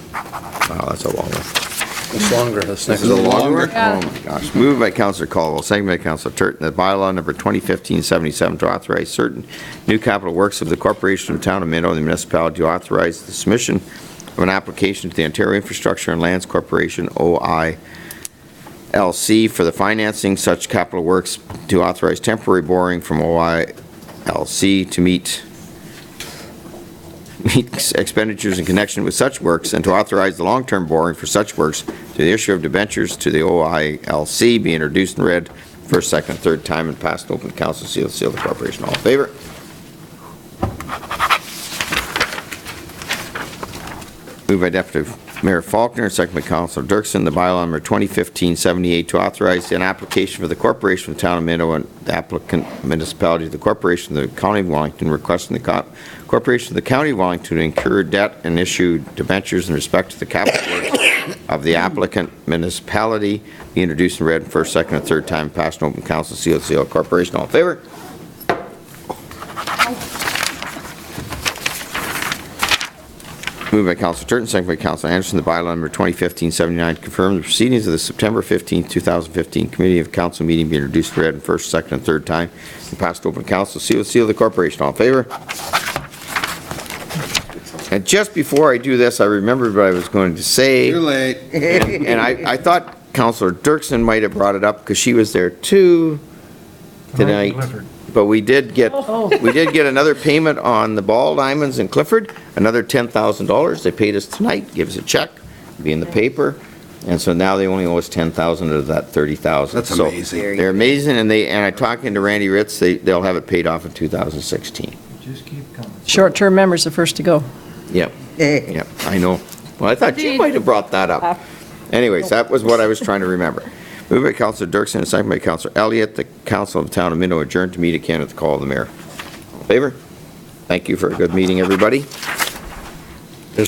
Speaker 3: Wow, that's a long one.
Speaker 5: It's longer, this next
Speaker 3: This is a
Speaker 5: one.
Speaker 3: long one? Oh my gosh. Moved by Councilor Caldwell, second by Councilor Turton, that bylaw number 2015-77 to authorize certain new capital works of the Corporation of Town of Minto and the municipality, to authorize the submission of an application to the Ontario Infrastructure and Lands Corporation, OILC, for the financing such capital works, to authorize temporary borrowing from OILC to meet expenditures in connection with such works, and to authorize the long-term borrowing for such works to the issue of debentures to the OILC, be introduced and read first, second, and third time, and passed open to council seal to seal the corporation. All in favor? Moved by Deputy Mayor Faulkner, second by Councilor Dirksen, the bylaw number 2015-78 to authorize an application for the Corporation of the Town of Minto and the applicant municipality of the Corporation of the County of Wellington, requesting the Corporation of the County of Wellington to incur debt and issue debentures in respect to the capital works of the applicant municipality, be introduced and read in first, second, and third time, passed open council seal to seal the corporation. All in favor? Moved by Councilor Turton, second by Councilor Anderson, the bylaw number 2015-79 confirm the proceedings of the September 15, 2015 Committee of Council meeting be introduced, read, and first, second, and third time, and passed over to council. Seal of the corporation. All in favor? And just before I do this, I remembered what I was going to say.
Speaker 10: Too late.
Speaker 3: And I thought Councilor Dirksen might have brought it up because she was there too tonight. But we did get another payment on the ball diamonds in Clifford, another $10,000. They paid us tonight, give us a check, be in the paper. And so now they only owe us $10,000 of that $30,000.
Speaker 10: That's amazing.
Speaker 3: So they're amazing, and I talking to Randy Ritz, they'll have it paid off in 2016.
Speaker 4: Just keep coming.
Speaker 9: Short-term members are first to go.
Speaker 3: Yep, yep, I know. Well, I thought you might have brought that up. Anyways, that was what I was trying to remember. Moved by Councilor Dirksen and second by Councilor Elliott, the Council of the Town of Minto adjourned to meet again at the call of the mayor. All in favor? Thank you for a good meeting, everybody.